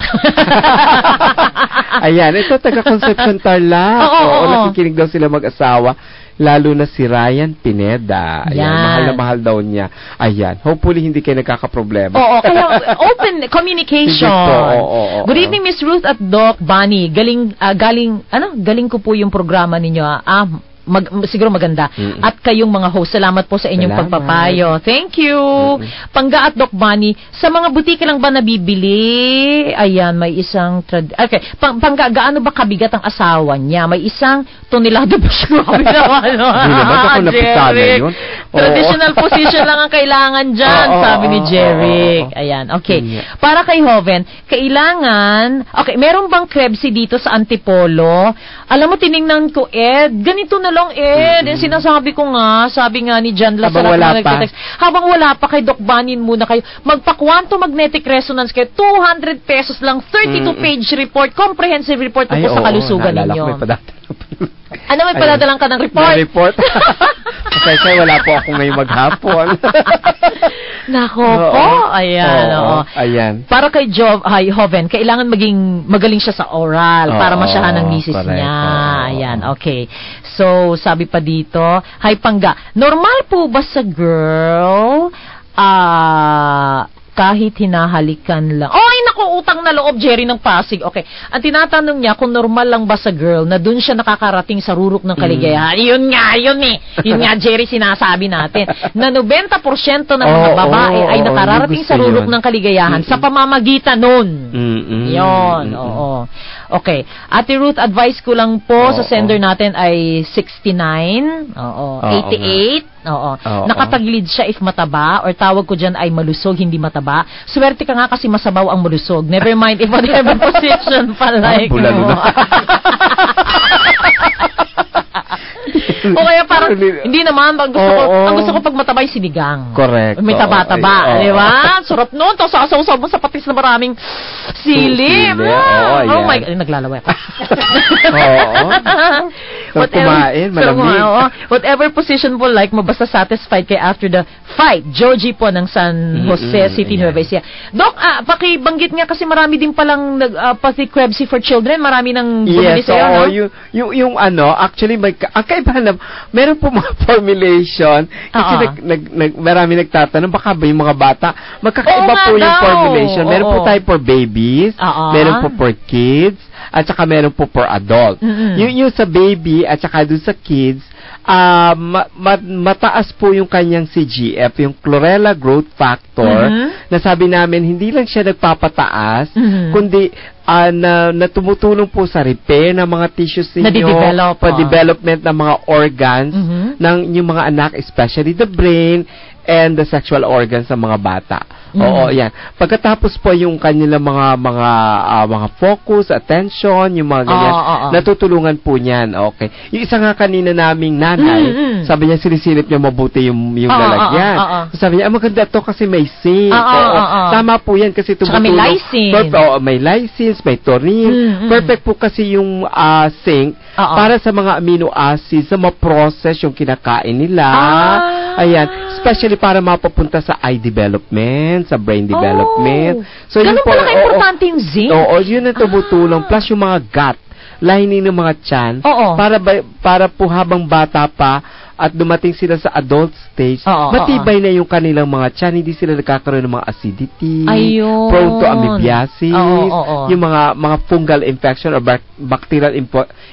Ayan, ito taga-Concepcion Tarlac. Oo, nakikinig daw sila mag-asawa. Lalo na si Ryan Pineda. Ayan, mahal na mahal daw niya. Ayan, hopefully hindi kayo nagkakaproblema. Oo, kaya open communication. Good evening, Miss Ruth at Doc Bunny. Galing ko po yung programa ninyo. Siguro maganda. At kayong mga host, salamat po sa inyong pagpapayo. Thank you. Pangga at Doc Bunny, sa mga butika lang ba nabibili? Ayan, may isang okay, Pangga, gaano ba kabigat ang asawa niya? May isang tonelada ba siya? Hindi naman ako napitada yun. Traditional position lang ang kailangan dyan, sabi ni Jeric. Ayan, okay. Para kay Hoven, kailangan, okay, meron bang Krebsy dito sa Antipolo? Alam mo, tiningnan ko, Ed, ganito na lang, Ed. Sinasabi ko nga, sabi nga ni John Lazarap na nagtitext. Habang wala pa, kay Doc Banin muna kayo. Magpa-quantum magnetic resonance kayo. 200 pesos lang, 32-page report, comprehensive report po sa kalusugan ninyo. Ano, may padadalang ka ng report? May report. Kasi wala po ako ngayong maghapon. Nako po. Ayan. Ayan. Para kay Hoven, kailangan maging magaling siya sa oral para masyahan ng misis niya. Ayan, okay. So, sabi pa dito, hi Pangga, normal po ba sa girl kahit hinahalikan lang? Ay, naku, utang na loob, Jerry ng Pasig. Okay. Ang tinatanong niya kung normal lang ba sa girl na dun siya nakakarating sa rurok ng kaligayahan. Yun nga, Yun nga, Jerry, sinasabi natin. Na 90% ng mga babae ay nakararating sa rurok ng kaligayahan sa pamamagitan nun. Yun, Okay. Ate Ruth, advice ko lang po sa sender natin ay 69, 88, nakatagilid siya if mataba, or tawag ko dyan ay malusog, hindi mataba. Swerte ka nga kasi masabaw ang malusog. Never mind if whatever position pa like mo. O kaya parang, hindi naman, ang gusto ko pag matabay sinigang. Correct. May taba-taba, di ba? Sarap nun, tapos sasaw-saw mo sa patis na maraming sili. Oh my God, naglalaway ako. Whatever position po like mo, basta satisfied kay after the fight. Joji po ng San Jose City, Nueva Ecija. Doc, pakibanggit nga kasi marami din palang pati Krebsy for children, marami nang bumili sa'yo, no? Yung actually, ang kaibahan na, meron po mga formulation, kasi marami nagtatanong, baka ba yung mga bata, magkakaiba po yung formulation. Meron po tayo for babies, meron po for kids, at saka meron po for adult. Yung sa baby, at saka dun sa kids, mataas po yung kanyang CGF, yung chlorella growth factor, na sabi namin, hindi lang siya nagpapataas, kundi na tumutulong po sa repair ng mga tissues ninyo, pa-development ng mga organs ng yung mga anak, especially the brain and the sexual organs ng mga bata. Oo, yan. Pagkatapos po yung kanilang mga focus, attention, yung mga ganyan, natutulungan po niyan. Okay. Yung isa nga kanina naming nanay, sabi niya, sinisilip niya mabuti yung lalagyan. Sabi niya, maganda to kasi may zinc. Tama po yan kasi tumutulong. May lysine. May lysine, may taurine. Perfect po kasi yung zinc para sa mga amino acids na ma-process yung kinakain nila. Ayan. Especially para mapapunta sa eye development, sa brain development. So, ganun pala ka-importante yung zinc? Oo, yun ang tumutulong. Plus yung mga gut, lining ng mga tiyan, para po habang bata pa, at dumating sila sa adult stage, matibay na yung kanilang mga tiyan, hindi sila nagkakaroon ng mga acidity, prone to amoebiasis, yung mga fungal infection or bacterial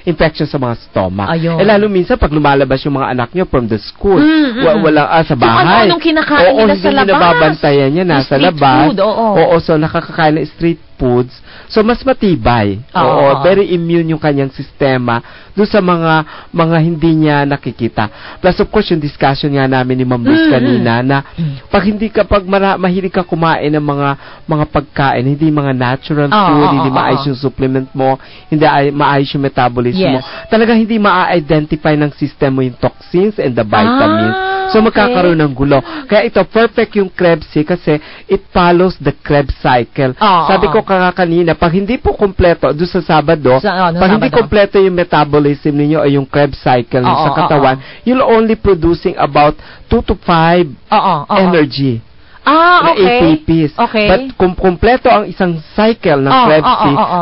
infection sa mga stomach. Lalo minsan, pag lumalabas yung mga anak nyo from the school, sa bahay. Anong kinakain nila sa labas? Hindi nababantayan niya, nasa labas. So nakakakain ng street foods. So, mas matibay. Very immune yung kanyang sistema doon sa mga hindi niya nakikita. Plus, of course, yung discussion nga namin ni Ma'am Luz kanina na pag mahilig ka kumain ng mga pagkain, hindi mga natural food, hindi maayos yung supplement mo, hindi maayos yung metabolism mo, talaga hindi ma-identify ng system mo yung toxins and the vitamins. So, magkakaroon ng gulo. Kaya ito, perfect yung Krebsy kasi it follows the Krebs cycle. Sabi ko kanina, pag hindi po kompleto, doon sa Sabado, pag hindi kompleto yung metabolism ninyo o yung Krebs cycle sa katawan, you'll only producing about 2 to 5 energy. na ATPs. But kung kumpleto ang isang cycle ng Krebs,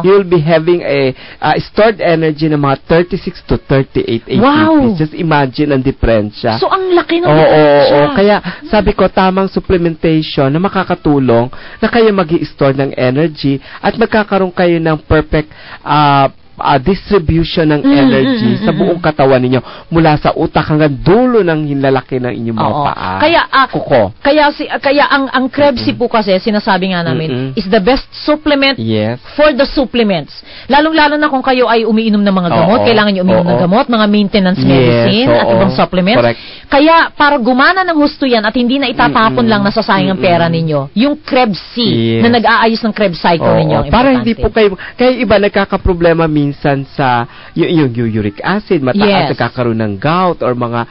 you'll be having a stored energy ng mga 36 to 38 ATPs. Wow. Just imagine ang diferensya. So, ang laki ng diferensya. Kaya, sabi ko, tamang supplementation na makakatulong na kayo mag-i-store ng energy at magkakaroon kayo ng perfect distribution ng energy sa buong katawan ninyo mula sa utak hanggang dulo ng hinlalaki ng inyong mga paa. Kaya ang Krebs po kasi sinasabi nga namin is the best supplement for the supplements. Lalong-lalo na kung kayo ay umiinom ng mga gamot, kailangan niyo umiinom ng gamot, mga maintenance medicine at ibang supplements. Correct. Kaya para gumana ng husto yan at hindi na itatapon lang na sasayang ang pera ninyo, yung Krebs na nag-aayos ng Krebs cycle ninyo. Para hindi po kayo iba nagkakaproblema minsan sa yung uric acid, mataas nagkakaroon ng gout or mga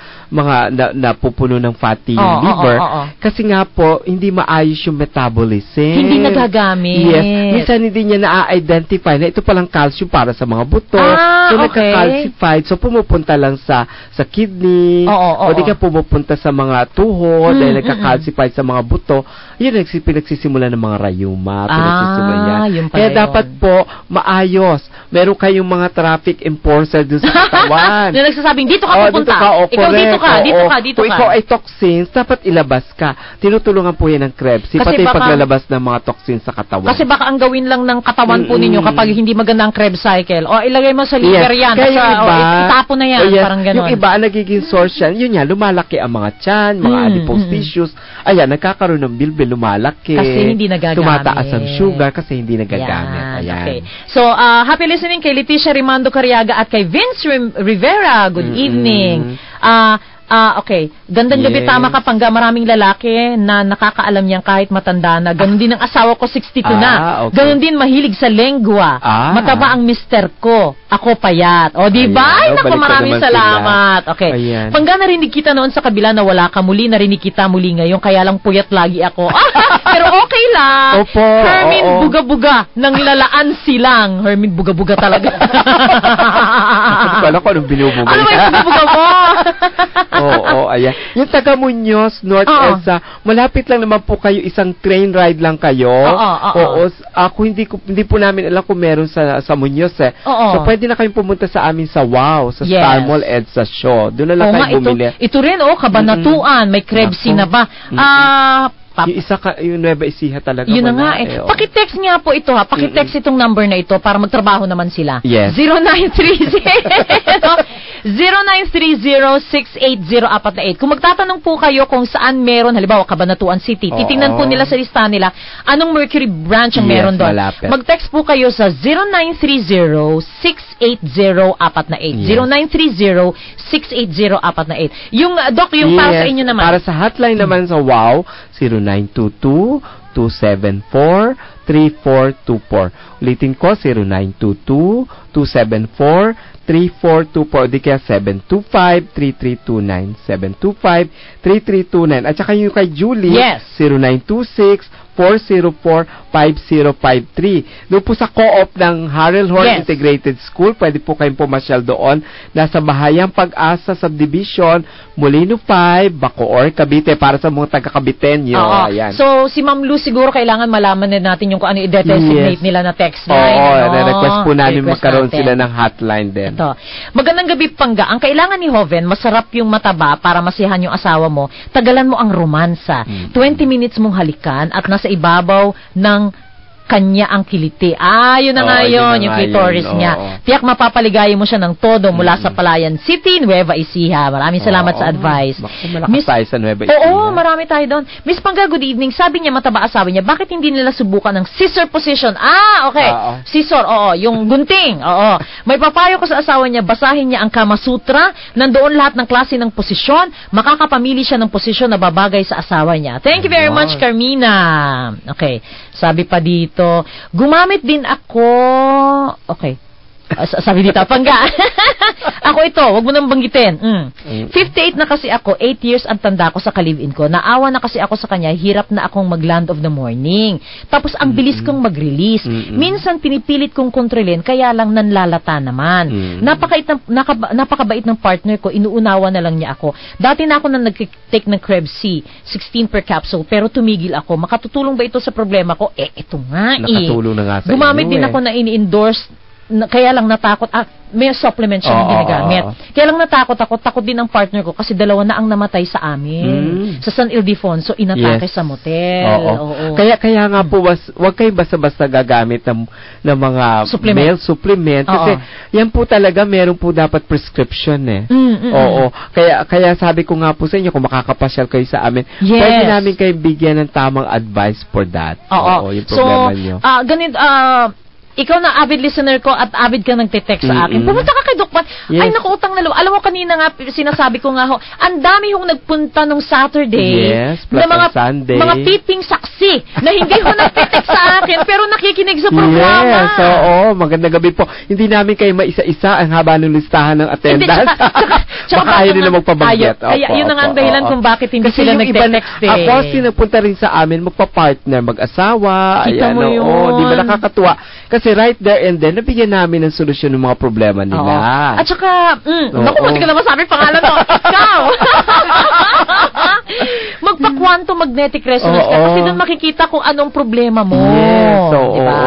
napupuno ng fatty yung liver kasi nga po hindi maayos yung metabolism. Hindi nagagamit. Yes. Minsan hindi niya na-identify na ito palang calcium para sa mga buto. So nagka-calcified. So pumupunta lang sa kidney o di ka pumupunta sa mga tuhod dahil nagka-calcified sa mga buto. Yun pinagsisimula ng mga rayuma. Kaya dapat po maayos. Meron kayong mga traffic enforcer doon sa katawan. Na nagsasabing, dito ka pupunta. Ikaw dito ka. Kung ikaw ay toxins, dapat ilabas ka. Tinutulungan po yan ng Krebs. Pati paglalabas ng mga toxins sa katawan. Kasi baka ang gawin lang ng katawan po ninyo kapag hindi maganda ang Krebs cycle. O ilagay mo sa liver yan. Itapon na yan. Parang gano'n. Yung iba, nagiging source yan. Yun yan, lumalaki ang mga tiyan, mga adipose tissues. Ayan, nagkakaroon ng bilbil, lumalaki. Kasi hindi nagagamit. Tumataas ang sugar kasi hindi nagagamit. Ayan. Okay. So, happy listening kay Leticia Rimando Cariaga at kay Vince Rivera. Good evening. Okay. Gandang gabi, tama ka, Pangga. Maraming lalaki na nakakaalam niyan kahit matanda na. Ganon din ang asawa ko, 62 na. Ganon din mahilig sa lengwa. Mataba ang mister ko. Ako payat. O, diba? Ay, naku, maraming salamat. Okay. Pangga, narinig kita noon sa kabila na wala ka muli. Narinig kita muli ngayon. Kaya lang puyat lagi ako. Pero okay lang. Opo. Hermin Buga-Buga ng Lalaan Silang. Hermin Buga-Buga talaga. Kala ko anong binubuga. Ano ba yung buga-buga mo? Ayan. Yung taga Muñoz, North EDSA, malapit lang naman po kayo, isang train ride lang kayo. Ako hindi po namin alam kung meron sa Muñoz So pwede na kayong pumunta sa amin sa sa Star Mall EDSA Show. Doon na lang kayo bumili. Ito rin, Kabanatuan, may Krebs na ba? Yung isa yung Nueva Ecija talaga. Yun na nga Pakitext nga po ito Pakitext itong number na ito para magtrabaho naman sila. Yes. 0930-680-448. Kung magtatanong po kayo kung saan meron, halimbawa Cabanatuan City, titingnan po nila sa lista nila anong Mercury branch ang meron doon. Mag-text po kayo sa 0930-680-448. 0930-680-448. Yung Doc, yung para sa inyo naman. Para sa hotline naman sa 0922-274-3424. Ulitin ko, 0922-274-3424. Di kaya 725-3329. 725-3329. At saka yung kay Julie, 0926-404-5053. Doon po sa co-op ng Harold Horn Integrated School, pwede po kayong pumasyal doon. Nasa Bahayang Pag-asa Subdivision, Molino 5, Bacoor, Cavite, para sa mga taga-Caviteño. Ayan. So, si Ma'am Lou siguro kailangan malaman din natin yung kung ano i-designate nila na text line. Request po namin magkaroon sila ng hotline din. Ito. Magandang gabi, Pangga. Ang kailangan ni Hoven, masarap yung mataba para masiyahan yung asawa mo. Tagalan mo ang romansa. 20 minutes mong halikan at nasa ibabaw ng kanya ang kiliti. Yun na nga yun, yung clitoris niya. Tiyak mapapaligaya mo siya ng todo mula sa Palayan City, Nueva Ecija. Maraming salamat sa advice. Malakas tayo sa Nueva Ecija. Marami tayo doon. Miss Pangga, good evening. Sabi niya, mataba asawa niya, bakit hindi nila subukan ng scissor position? Okay. Scissor, yung gunting. May papayo ko sa asawa niya, basahin niya ang Kama Sutra. Nandoon lahat ng klase ng posisyon. Makakapamili siya ng posisyon na babagay sa asawa niya. Thank you very much, Carmina. Okay. Sabi pa dito, gumamit din ako. Okay. Sabi dito, Pangga. Ako ito, wag mo nang banggitin. 58 na kasi ako, 8 years ang tanda ko sa ka-live-in ko. Naawa na kasi ako sa kanya, hirap na akong mag-land of the morning. Tapos ang bilis kong mag-release. Minsan pinipilit kong kontrolin, kaya lang nanlalata naman. Napakabait ng partner ko, inuunawa na lang niya ako. Dati na ako na nag-take ng Krebs-C, 16 per capsule, pero tumigil ako. Makatutulong ba ito sa problema ko? Ito nga Nakatulong na nga sa Gumamit din ako na ini-endorse, kaya lang natakot, may supplement siyang ginagamit. Kaya lang natakot ako, takot din ang partner ko kasi dalawa na ang namatay sa amin. Sa San Ildefonso, inatake sa motel. Kaya nga po, wag kayong basta-basta gagamit ng mga male supplement. Kasi yan po talaga, meron po dapat prescription Kaya sabi ko nga po sa inyo, kung makakapasyal kayo sa amin, pwede namin kayo bigyan ng tamang advice for that. Yung problema nyo. Ikaw na avid listener ko at avid ka nagte-text sa akin. Pumunta ka kay Doc Ban. Ay, naku, utang na loob. Alam mo, kanina nga, sinasabi ko nga ang dami hong nagpunta nung Saturday. Na Sunday. Mga piping saksi na hindi ho nagte-text sa akin pero nakikinig sa programa. Magandang gabi po. Hindi namin kayo maisa-isa ang haba ng listahan ng attendance. Baka ayaw nila magpabanggit. Yun na nga ang dahilan kung bakit hindi sila nagte-text. Ako, sinapunta rin sa amin, magpa-partner, mag-asawa. Kita mo yun. Di ba nakakatuwa? Kasi right there and then, nabigyan namin ng solusyon ng mga problema nila. At saka, naku, hindi ka na masabi pangalan mo. Ikaw! Magpa-quantum magnetic resonance ka kasi doon makikita kung anong problema mo. Diba?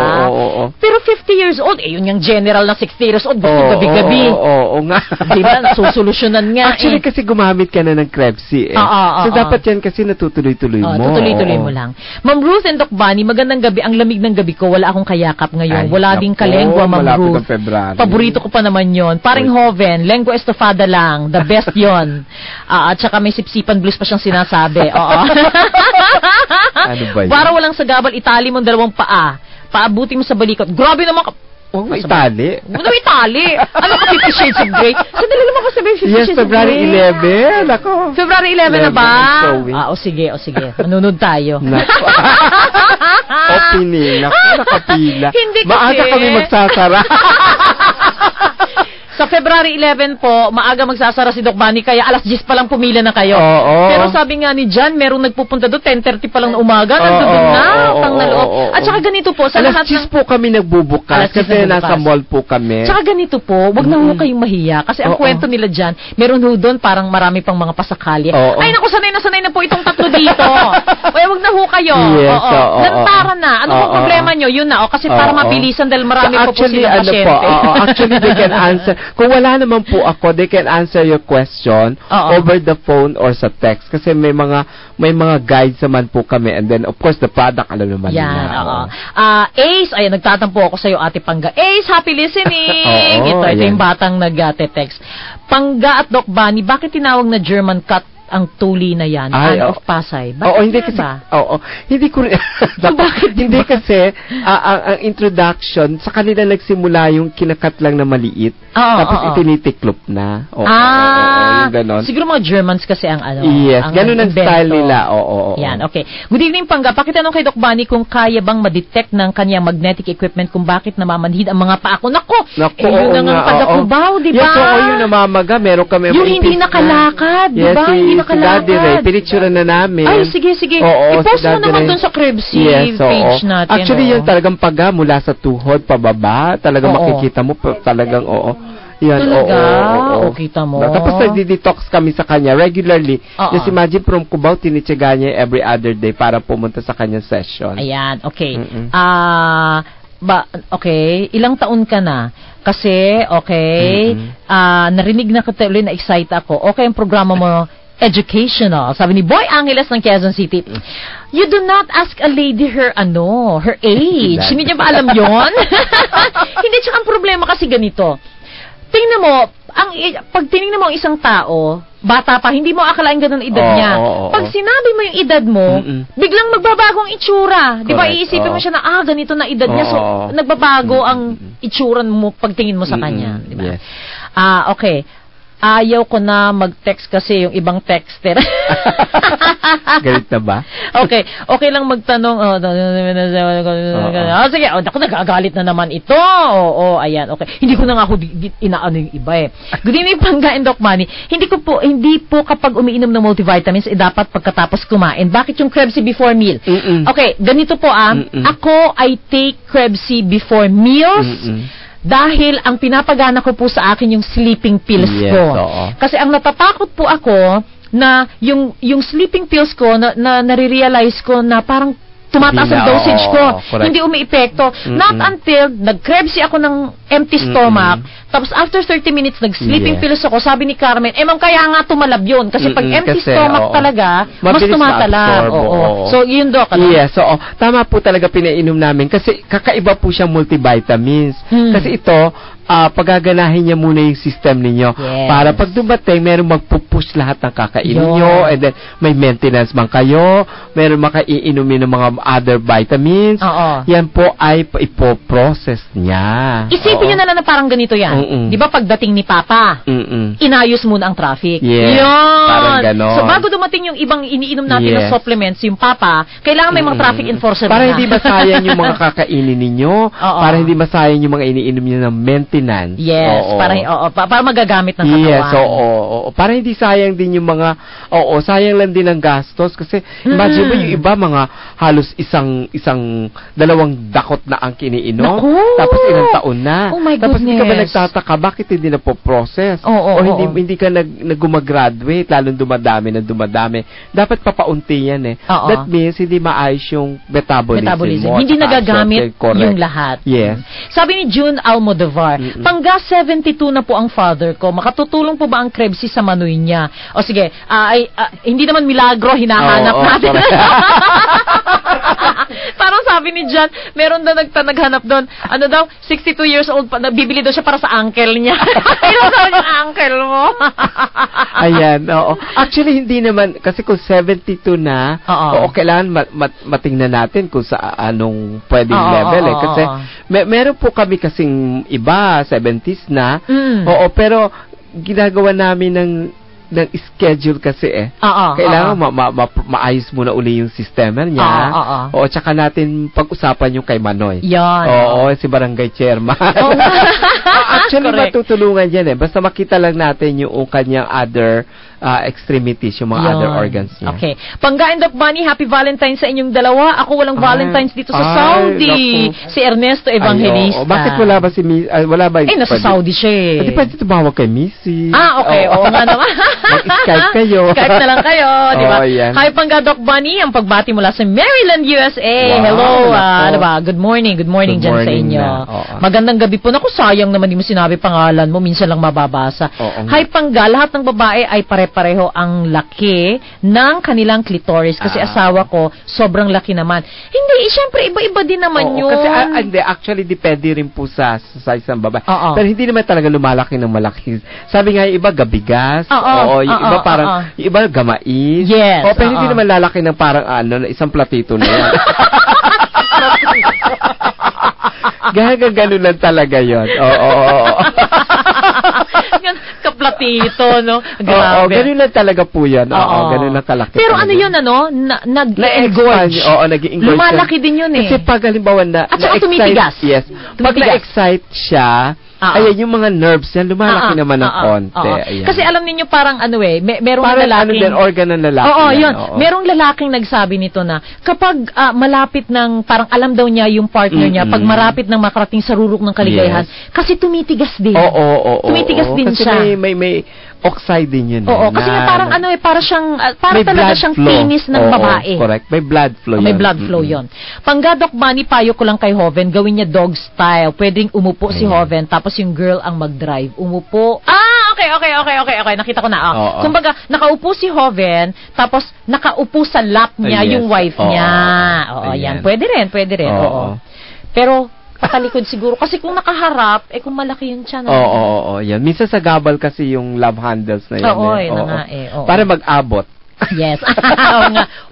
Pero 50 years old, yun yung general na 60 years old, gusto gabi-gabi. Oo nga. Diba? Susolusyonan nga. Actually, kasi gumamit ka na ng Krebs-C So, dapat yan kasi natutuloy-tuloy mo. Tutuloy-tuloy mo lang. Ma'am Ruth and Doc Bunny, magandang gabi. Ang lamig ng gabi ko, wala akong kayakap ngayon. Wala ding kalengwa, Ma'am Ruth. Paborito ko pa naman yon. Paring Hoven, lengua estofada lang. The best yon. At saka may sipsipan blues pa siyang sinasabi. Ano ba yun? Para walang sagabal, itali mo 2 paa. Paabuti mo sa balikot. Grabe naman itali? Ano itali? Ano ka 50 Shades of Grey? Sandali naman ko sabihin 50 Shades of Grey. February 11. Ako. February 11 na ba? Sige. Manunod tayo. Opening. Nakapila. Hindi kasi. Maaga kami magsasara. Sa February 11 po, maaga magsasara si Doc Bunny, kaya alas 10 pa lang pumila na kayo. Pero sabi nga ni John, merong nagpupunta doon, 10:30 pa lang na umaga, nandun na, utang na loob. At saka ganito po, sa lahat ng... Alas 10 po kami nagbubukas, kasi nasa mall po kami. Tsaka ganito po, wag na ho kayong mahiya, kasi ang kwento nila dyan, meron ho doon, parang marami pang mga pasakali. Ay naku, sanay na po itong 3 dito. Kaya wag na ho kayo. Nantara na. Ano po problema nyo? Yun na, kasi para mabilisan dahil marami po silang pasyente. Actually, they can answer. Kung wala naman po ako, they can answer your question over the phone or sa text. Kasi may mga guides naman po kami. And then, of course, the product, alam naman nila. Ace, ayan, nagtatampo ako sa'yo, Ate Pangga. Ace, happy listening! Ito yung batang nag-text. Pangga at Doc Bunny, bakit tinawag na German cut ang tuli na yan? Of Pasay. Hindi kasi. Hindi ko bakit hindi kasi ang introduction sa kanila nagsimula yung kinakat lang na maliit. Tapos itinitiklop na. Yung ganon. Siguro mga Germans kasi ang Yes, ganun ang style nila. Yan, okay. Good evening, Pangga. Pakitanong kay Doc Bunny kung kaya bang ma-detect ng kanyang magnetic equipment kung bakit namamanhid ang mga paa ko. Nako! Yun ang taga-Cubao, di ba? Yes, yung namamaga. Meron kami. Yung hindi nakalakad, di ba? Si Daddy Ray, pinicture na namin. Ay, sige. I-post mo naman doon sa Krebs-C page natin. Actually, yun talagang paga mula sa tuhod, pababa. Talagang makikita mo, talagang Yan, kita mo. Tapos nagdi-detox kami sa kanya regularly. Just imagine from Cubao, tinitsaga niya every other day para pumunta sa kanyang session. Ayan, okay. Okay, ilang taon ka na? Kasi, narinig na ko tuloy, na-excite ako. Okay, ang programa mo, educational. Sabi ni Boy Angeles ng Quezon City, you do not ask a lady her age. Hindi niya ba alam yon? Hindi, tsaka ang problema kasi ganito. Tingnan mo, pag tinignan mo ang isang tao, bata pa, hindi mo akalain ganun edad niya. Pag sinabi mo yung edad mo, biglang magbabagong itsura. Di ba, iisipin mo siya na, ganito na edad niya. So, nagbabago ang itsura mo pagtingin mo sa kanya. Di ba? Yes. Okay. ayaw ko na mag-text kasi yung ibang texter. Galit na ba? Okay lang magtanong. Sige, ako nagagalit na naman ito. Ayan, okay. Hindi ko na nga ako inaano yung iba eh. Good evening, Panggain Doc Manny. Hindi po kapag umiinom ng multivitamins, dapat pagkatapos kumain. Bakit yung Krebs before meal? Okay, ganito po ako, I take Krebs before meals. Dahil ang pinapagana ko po sa akin yung sleeping pills ko. Kasi ang natatakot po ako na yung sleeping pills ko na nare-realize ko na parang tumataas ang dosage ko. Hindi umiepekto. Not until nag-Krebs ako ng empty stomach. Tapos after 30 minutes, nag-sleeping pills ako. Sabi ni Carmen, ma'am, kaya nga tumalab yun. Kasi pag empty stomach talaga, mas tumatalab. So, yun, Doc. Yes, tama po talaga pinainom namin. Kasi kakaiba po siyang multivitamins. Kasi ito, pagaganahin niya muna yung system ninyo. Para pag dumating, meron magpupush lahat ng kakainin nyo. And then, may maintenance man kayo. Meron makaiinumin ng mga other vitamins. Yan po ay ipoprocess niya. Isipin nyo na lang na parang ganito yan. Di ba pagdating ni Papa, inayos muna ang traffic. Parang ganon. So bago dumating yung ibang iniinom natin na supplements, yung Papa, kailangan may mga traffic enforcer para hindi masayang yung mga kakainin ninyo. Para hindi masayang yung mga iniinom nyo ng maintenance. Para magagamit ng katawan. Yes, para hindi sayang din yung mga, sayang lang din ang gastos. Kasi imagine mo yung iba, mga halos dalawang dakot na ang kiniinom. Tapos ilang taon na. Oh my goodness. Tapos hindi ka ba nagtataka, bakit hindi na po process? O hindi ka nag-gumagraduate, lalong dumadami. Dapat papaunti yan eh. That means hindi maayos yung metabolism. Hindi nagagamit yung lahat. Yes. Sabi ni June Almodovar, pangga 72 na po ang father ko. Makatutulong po ba ang Krebs sa manoy niya? O sige, hindi naman milagro, hinahanap natin. Parang sabi ni John, meron na naghanap doon. Ano daw, 62 years old pa, bibili daw siya para sa uncle niya. Ilan daw yung uncle mo? Ayan, Actually, hindi naman, kasi kung 72 na, kailangan matingnan natin kung sa anong pwedeng level eh. Kasi meron po kami kasing iba, 70s na, pero ginagawa namin ng schedule kasi eh. Kailangan maayos muna uli yung sistema niya. Tsaka natin pag-usapan yung kay Manoy. Si Barangay Chairman. Actually, matutulungan yan eh. Basta makita lang natin yung kanyang other extremities, yung mga other organs niya. Okay. Panggain Doc Bunny, Happy Valentine's sa inyong dalawa. Ako walang Valentine's dito sa Saudi. Si Ernesto Evangelista. Bakit wala ba si wala ba? Nasa Saudi siya eh. Di pwede tumawag kay Missy. Okay. Oo nga naman. Mag-Skype kayo. Skype na lang kayo, di ba? Hi, Pangga Doc Bunny, ang pagbati mula sa Maryland, USA. Hello. Good morning dyan sa inyo. Magandang gabi po. Naku, sayang naman di mo sinabi pangalan mo. Minsan lang mababasa. Hi, Pangga, lahat ng babae ay pare-pareho ang laki ng kanilang clitoris. Kasi asawa ko, sobrang laki naman. Hindi, syempre, iba-iba din naman yun. Kasi, actually, depende rin po sa size ng babae. Pero hindi naman talaga lumalaki ng malaki. Sabi nga, iba gabigas. Yung iba parang, yung iba gamais. Yes. Pero hindi naman lalaki ng parang, isang platito na yan. Ganun lang talaga yun. Kaplatito, no? Grabe. Ganun lang talaga po yan. Ganun lang kalaki. Pero ano yun, nag-engorge. Nag-engorge. Lumalaki din yun eh. Kasi pag halimbawa at saka tumitigas. Yes. Pag na-excite siya, ayan, yung mga nerves yan, lumalaki naman ng konti. Kasi alam niyo parang merong lalaking... organ ng lalaki. Yun. Merong lalaking nagsabi nito na, kapag malapit ng, parang alam daw niya yung partner niya, pag marapit ng makarating sa rurok ng kaligayahan, kasi tumitigas din. Tumitigas din siya. Kasi may oxide din yun. Kasi nga parang para talaga siyang penis ng babae. Correct. May blood flow yun. May blood flow yun. Pangga Doc Bunny, payo ko lang kay Hoven, gawin niya dog style. Pwedeng umupo si Hoven, tapos yung girl ang mag-drive. Umupo. Okay. Nakita ko na. Kumbaga, nakaupo si Hoven, tapos nakaupo sa lap niya yung wife niya. Yan. Pwede rin. Pero, patalikod siguro. Kasi kung nakaharap, kung malaki yung tiyan. Yan. Minsan sa gabal kasi yung love handles na yan. Para mag-abot. Yes.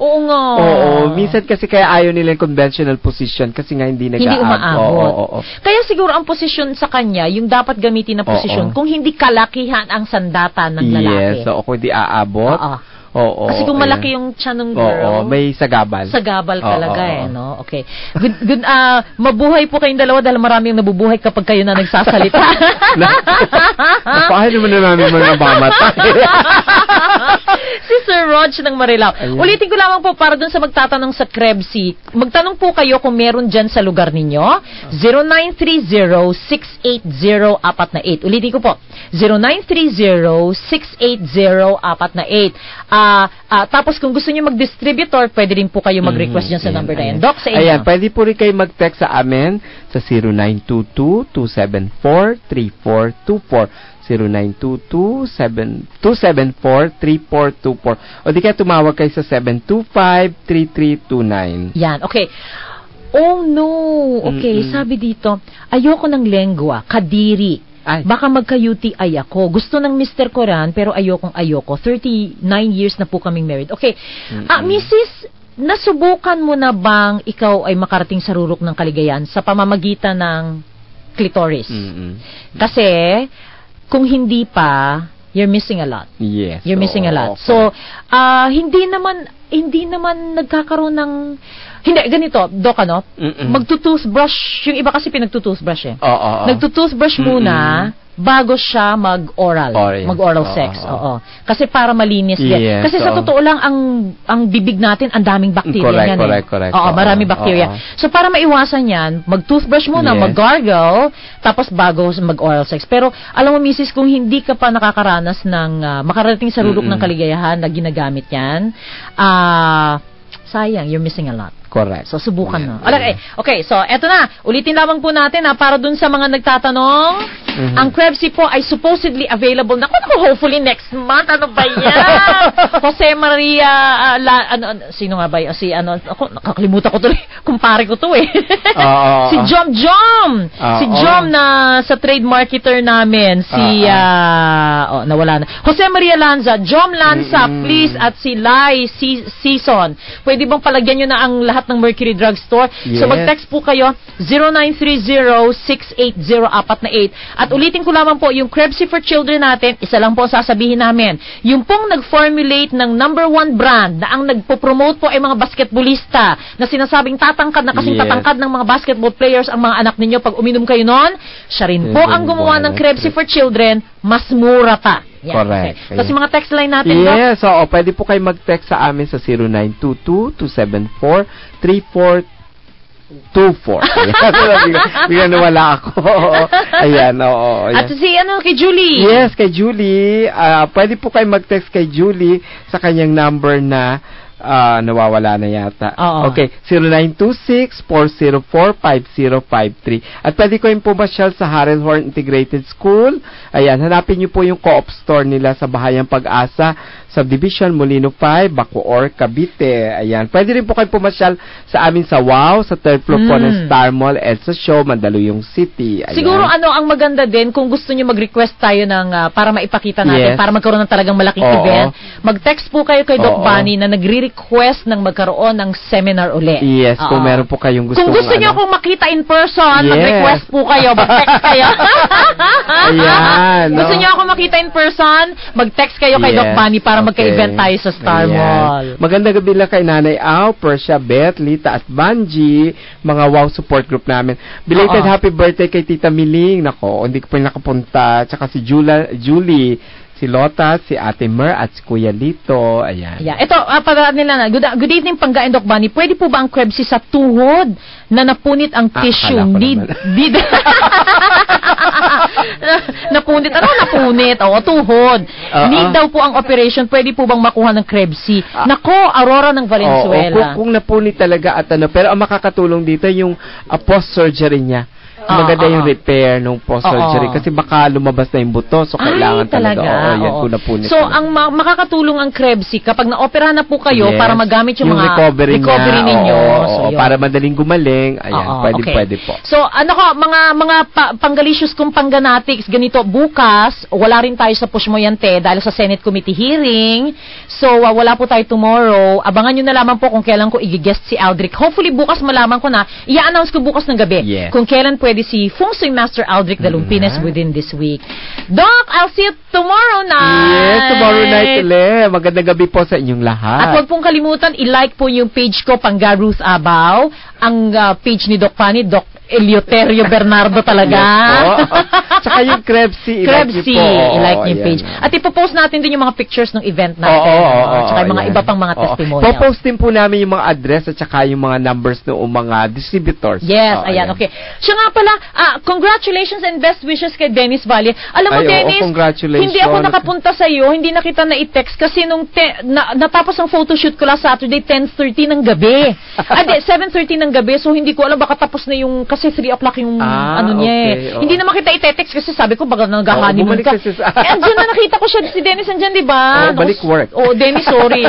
Oo nga. Oo. Minsan kasi kaya ayaw nila yung conventional position kasi nga hindi umaabot. Oo. Kaya siguro ang posisyon sa kanya, yung dapat gamitin na posisyon, kung hindi kalakihan ang sandata ng lalaki. Yes. So, kung hindi aabot. Oo. Kasi kung malaki yung tiyan ng girl. May sagabal. Sagabal talaga no? Okay. Good, mabuhay po kayong dalawa dahil marami yung nabubuhay kapag kayo na nagsasalita. Paano naman namin mga mamatay? Si Sir Rog ng Marilao. Ulitin ko lamang po para dun sa magtatanong sa Krebsi. Magtanong po kayo kung meron dyan sa lugar ninyo. 0930-680-448. Ulitin ko po. 0930-680-448. Tapos kung gusto niyo mag-distributor, pwede rin po kayo mag-request dyan sa number na yan. Doc, sa inyo. Ayan, pwede po rin kayo mag-text sa amin sa 0922-274-3424. 0922-274-3424. O di kaya tumawag kayo sa 725-3329. Yan, okay. Oh no! Okay, sabi dito, ayoko ng lengua, kadiri. Baka magka-UTI ako. Gusto ng Mr. Coran, pero ayoko. 39 years na po kaming married. Okay. Mrs., nasubukan mo na bang ikaw ay makarating sa rurok ng kaligayahan sa pamamagitan ng clitoris? Kasi, kung hindi pa, you're missing a lot. Yes. You're missing a lot. Okay. So, hindi naman nagkakaroon ng... Hindi, ganito, Doc, magtutoothbrush, yung iba kasi pinagtutoothbrush Nagtutoothbrush muna bago siya mag-oral. Mag-oral sex. Kasi para malinis din. Kasi sa totoo lang, ang bibig natin, ang daming bacteria yan. Correct. Marami bacteria. So, para maiwasan yan, mag-toothbrush muna, mag-gargle, tapos bago mag-oral sex. Pero, alam mo, misis, kung hindi ka pa nakakaranas ng makarating sa rurok ng kaligayahan na ginagamit yan, sayang, you're missing a lot. Correct. So, subukan na. Okay, so, eto na. Ulitin lamang po natin, para dun sa mga nagtatanong, ang Krebsi po ay supposedly available na, hopefully next month. Ano ba yan? Jose Maria, sino nga ba yun? Nakakalimutan ko tuloy. Kumpare ko to Si Jom. Si Jom na sa trade marketer namin. Nawala na. Jose Maria Lanza, Jom Lanza, please, at si Lai Season. Pwede bang palagyan nyo na ang lahat ng Mercury Drugstore? So, mag-text po kayo 0930-680-448. At ulitin ko lamang po, yung Krebsi for Children natin, isa lang po sasabihin namin. Yung pong nag-formulate ng #1 brand na ang nagpo-promote po ay mga basketballista na sinasabing tatangkad na kasing tatangkad ng mga basketball players ang mga anak ninyo pag uminom kayo noon. Siya rin po ang gumawa ng Krebsi for Children, mas mura pa. Correct. Okay. Tapos yung mga text line natin, yes, pwede po kayo mag-text sa amin sa 0922-274-3424. Bigla nawala ako. Ayan. At kay Julie. Yes, kay Julie. Pwede po kayo mag-text kay Julie sa kanyang number na nawawala na yata. Okay, 0926-404-5053. At pwede ko yung pumasyal sa Harrelhorn Integrated School. Ayan, hanapin niyo po yung co-op store nila sa Bahayang Pag-asa, Subdivision, Molino 5, Bacoor, Cavite. Ayan, pwede rin po kayo pumasyal sa amin sa WOW, sa 3rd floor po ng Star Mall, Edsa Show, Mandaluyong City. Ayan. Siguro ang maganda din, kung gusto niyo mag-request tayo ng para maipakita natin, para magkaroon ng talagang malaking event, mag-text po kayo kay Doc Bunny na nagre-request ng magkaroon ng seminar uli. Yes, kung meron po kayong gusto. Kung gusto niyo akong makita in person, mag-request po kayo, mag-text kayo. Ayan. Gusto niyo akong makita in person, mag-text kayo kay Doc Bunny para magka-event tayo sa Star Mall. Magandang gabi lang kay Nanay Au, Persia, Beth, Lita at Banji, mga WOW support group namin. Belated happy birthday kay Tita Miling. Nako, hindi ko pa nakapunta. Tsaka si Julie, si Lota, si Ate Mer at si Kuya Lito. Ayan. Ito, para nila na. Good evening, Panggain Doc Bunny. Pwede po ba ang Krebsi sa tuhod na napunit ang tissue? Napunit. Tuhod. Need daw po ang operation. Pwede po bang makuha ng Krebsi? Nako, Aurora ng Valenzuela. Kung napunit talaga at pero ang makakatulong dito yung post-surgery niya. maganda yung repair nung post-surgery kasi baka lumabas na yung buto, so kailangan talaga. Yan po na po. So, ang makakatulong ang Krebs kapag na-opera na po kayo para magamit yung mga recovery ninyo. Para madaling gumaling. Ayan, pwede po. So, mga panggalicious kung pangganatics, ganito, bukas, wala rin tayo sa Pushmoyante dahil sa Senate Committee hearing. So, wala po tayo tomorrow. Abangan nyo na lamang po kung kailan ko i-guest si Aldrich. Hopefully, bukas malaman ko na, i-announce ko bukas ng gabi kung kailan pwede si Feng Shui Master Aldrich Dalumpines within this week. Doc, I'll see you tomorrow night. Yes, tomorrow night ulit. Magandang gabi po sa inyong lahat. At huwag pong kalimutan, i-like po yung page ko, Pangga Ruth Abaw. Ang page ni Doc Fanny, Doc Eleuterio Bernardo talaga. Tsaka yung Krebsy, i-like niyo yung page. At ipopost natin din yung mga pictures ng event natin. Tsaka yung mga iba pang mga testimonials. Popost din po namin yung mga address at tsaka yung mga numbers ng mga distributors. Yes, ayan, okay. Siya nga pala, congratulations and best wishes kay Dennis Valle. Alam mo, Dennis, hindi ako nakapunta sa iyo, hindi na kita na-i-text kasi nung natapos ang photoshoot ko last Saturday, 10:30 ng gabi. 7:30 ng gabi, so hindi ko alam, baka tapos na yung kasi 3 o'clock yung niya. Hindi naman kita i-text kasi sabi ko baka nag-honeymoon ka. Andiyan na nakita ko siya, si Dennis andyan, di ba? Balik work. Dennis, sorry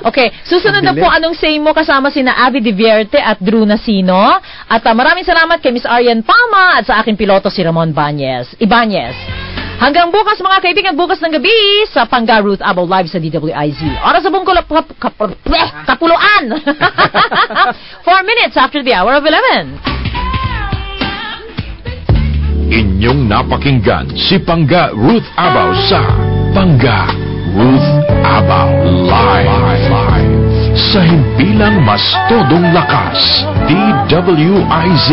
Okay, susunod na po anong say mo kasama sina Abby De Vierte at Drew Nasino. At maraming salamat kay Miss Arian Palma at sa aking piloto si Ramon Ibanez. Hanggang bukas mga kaibigan, bukas ng gabi sa Pangga Ruth Abaw Live sa DWIZ. Oras sa bungkol kapuluan. 4 minutes after the hour of 11. Inyong napakinggan si Pangga Ruth Abaw sa Pangga Ruth Abaw Live. Sa himpilang mas todong lakas, DWIZ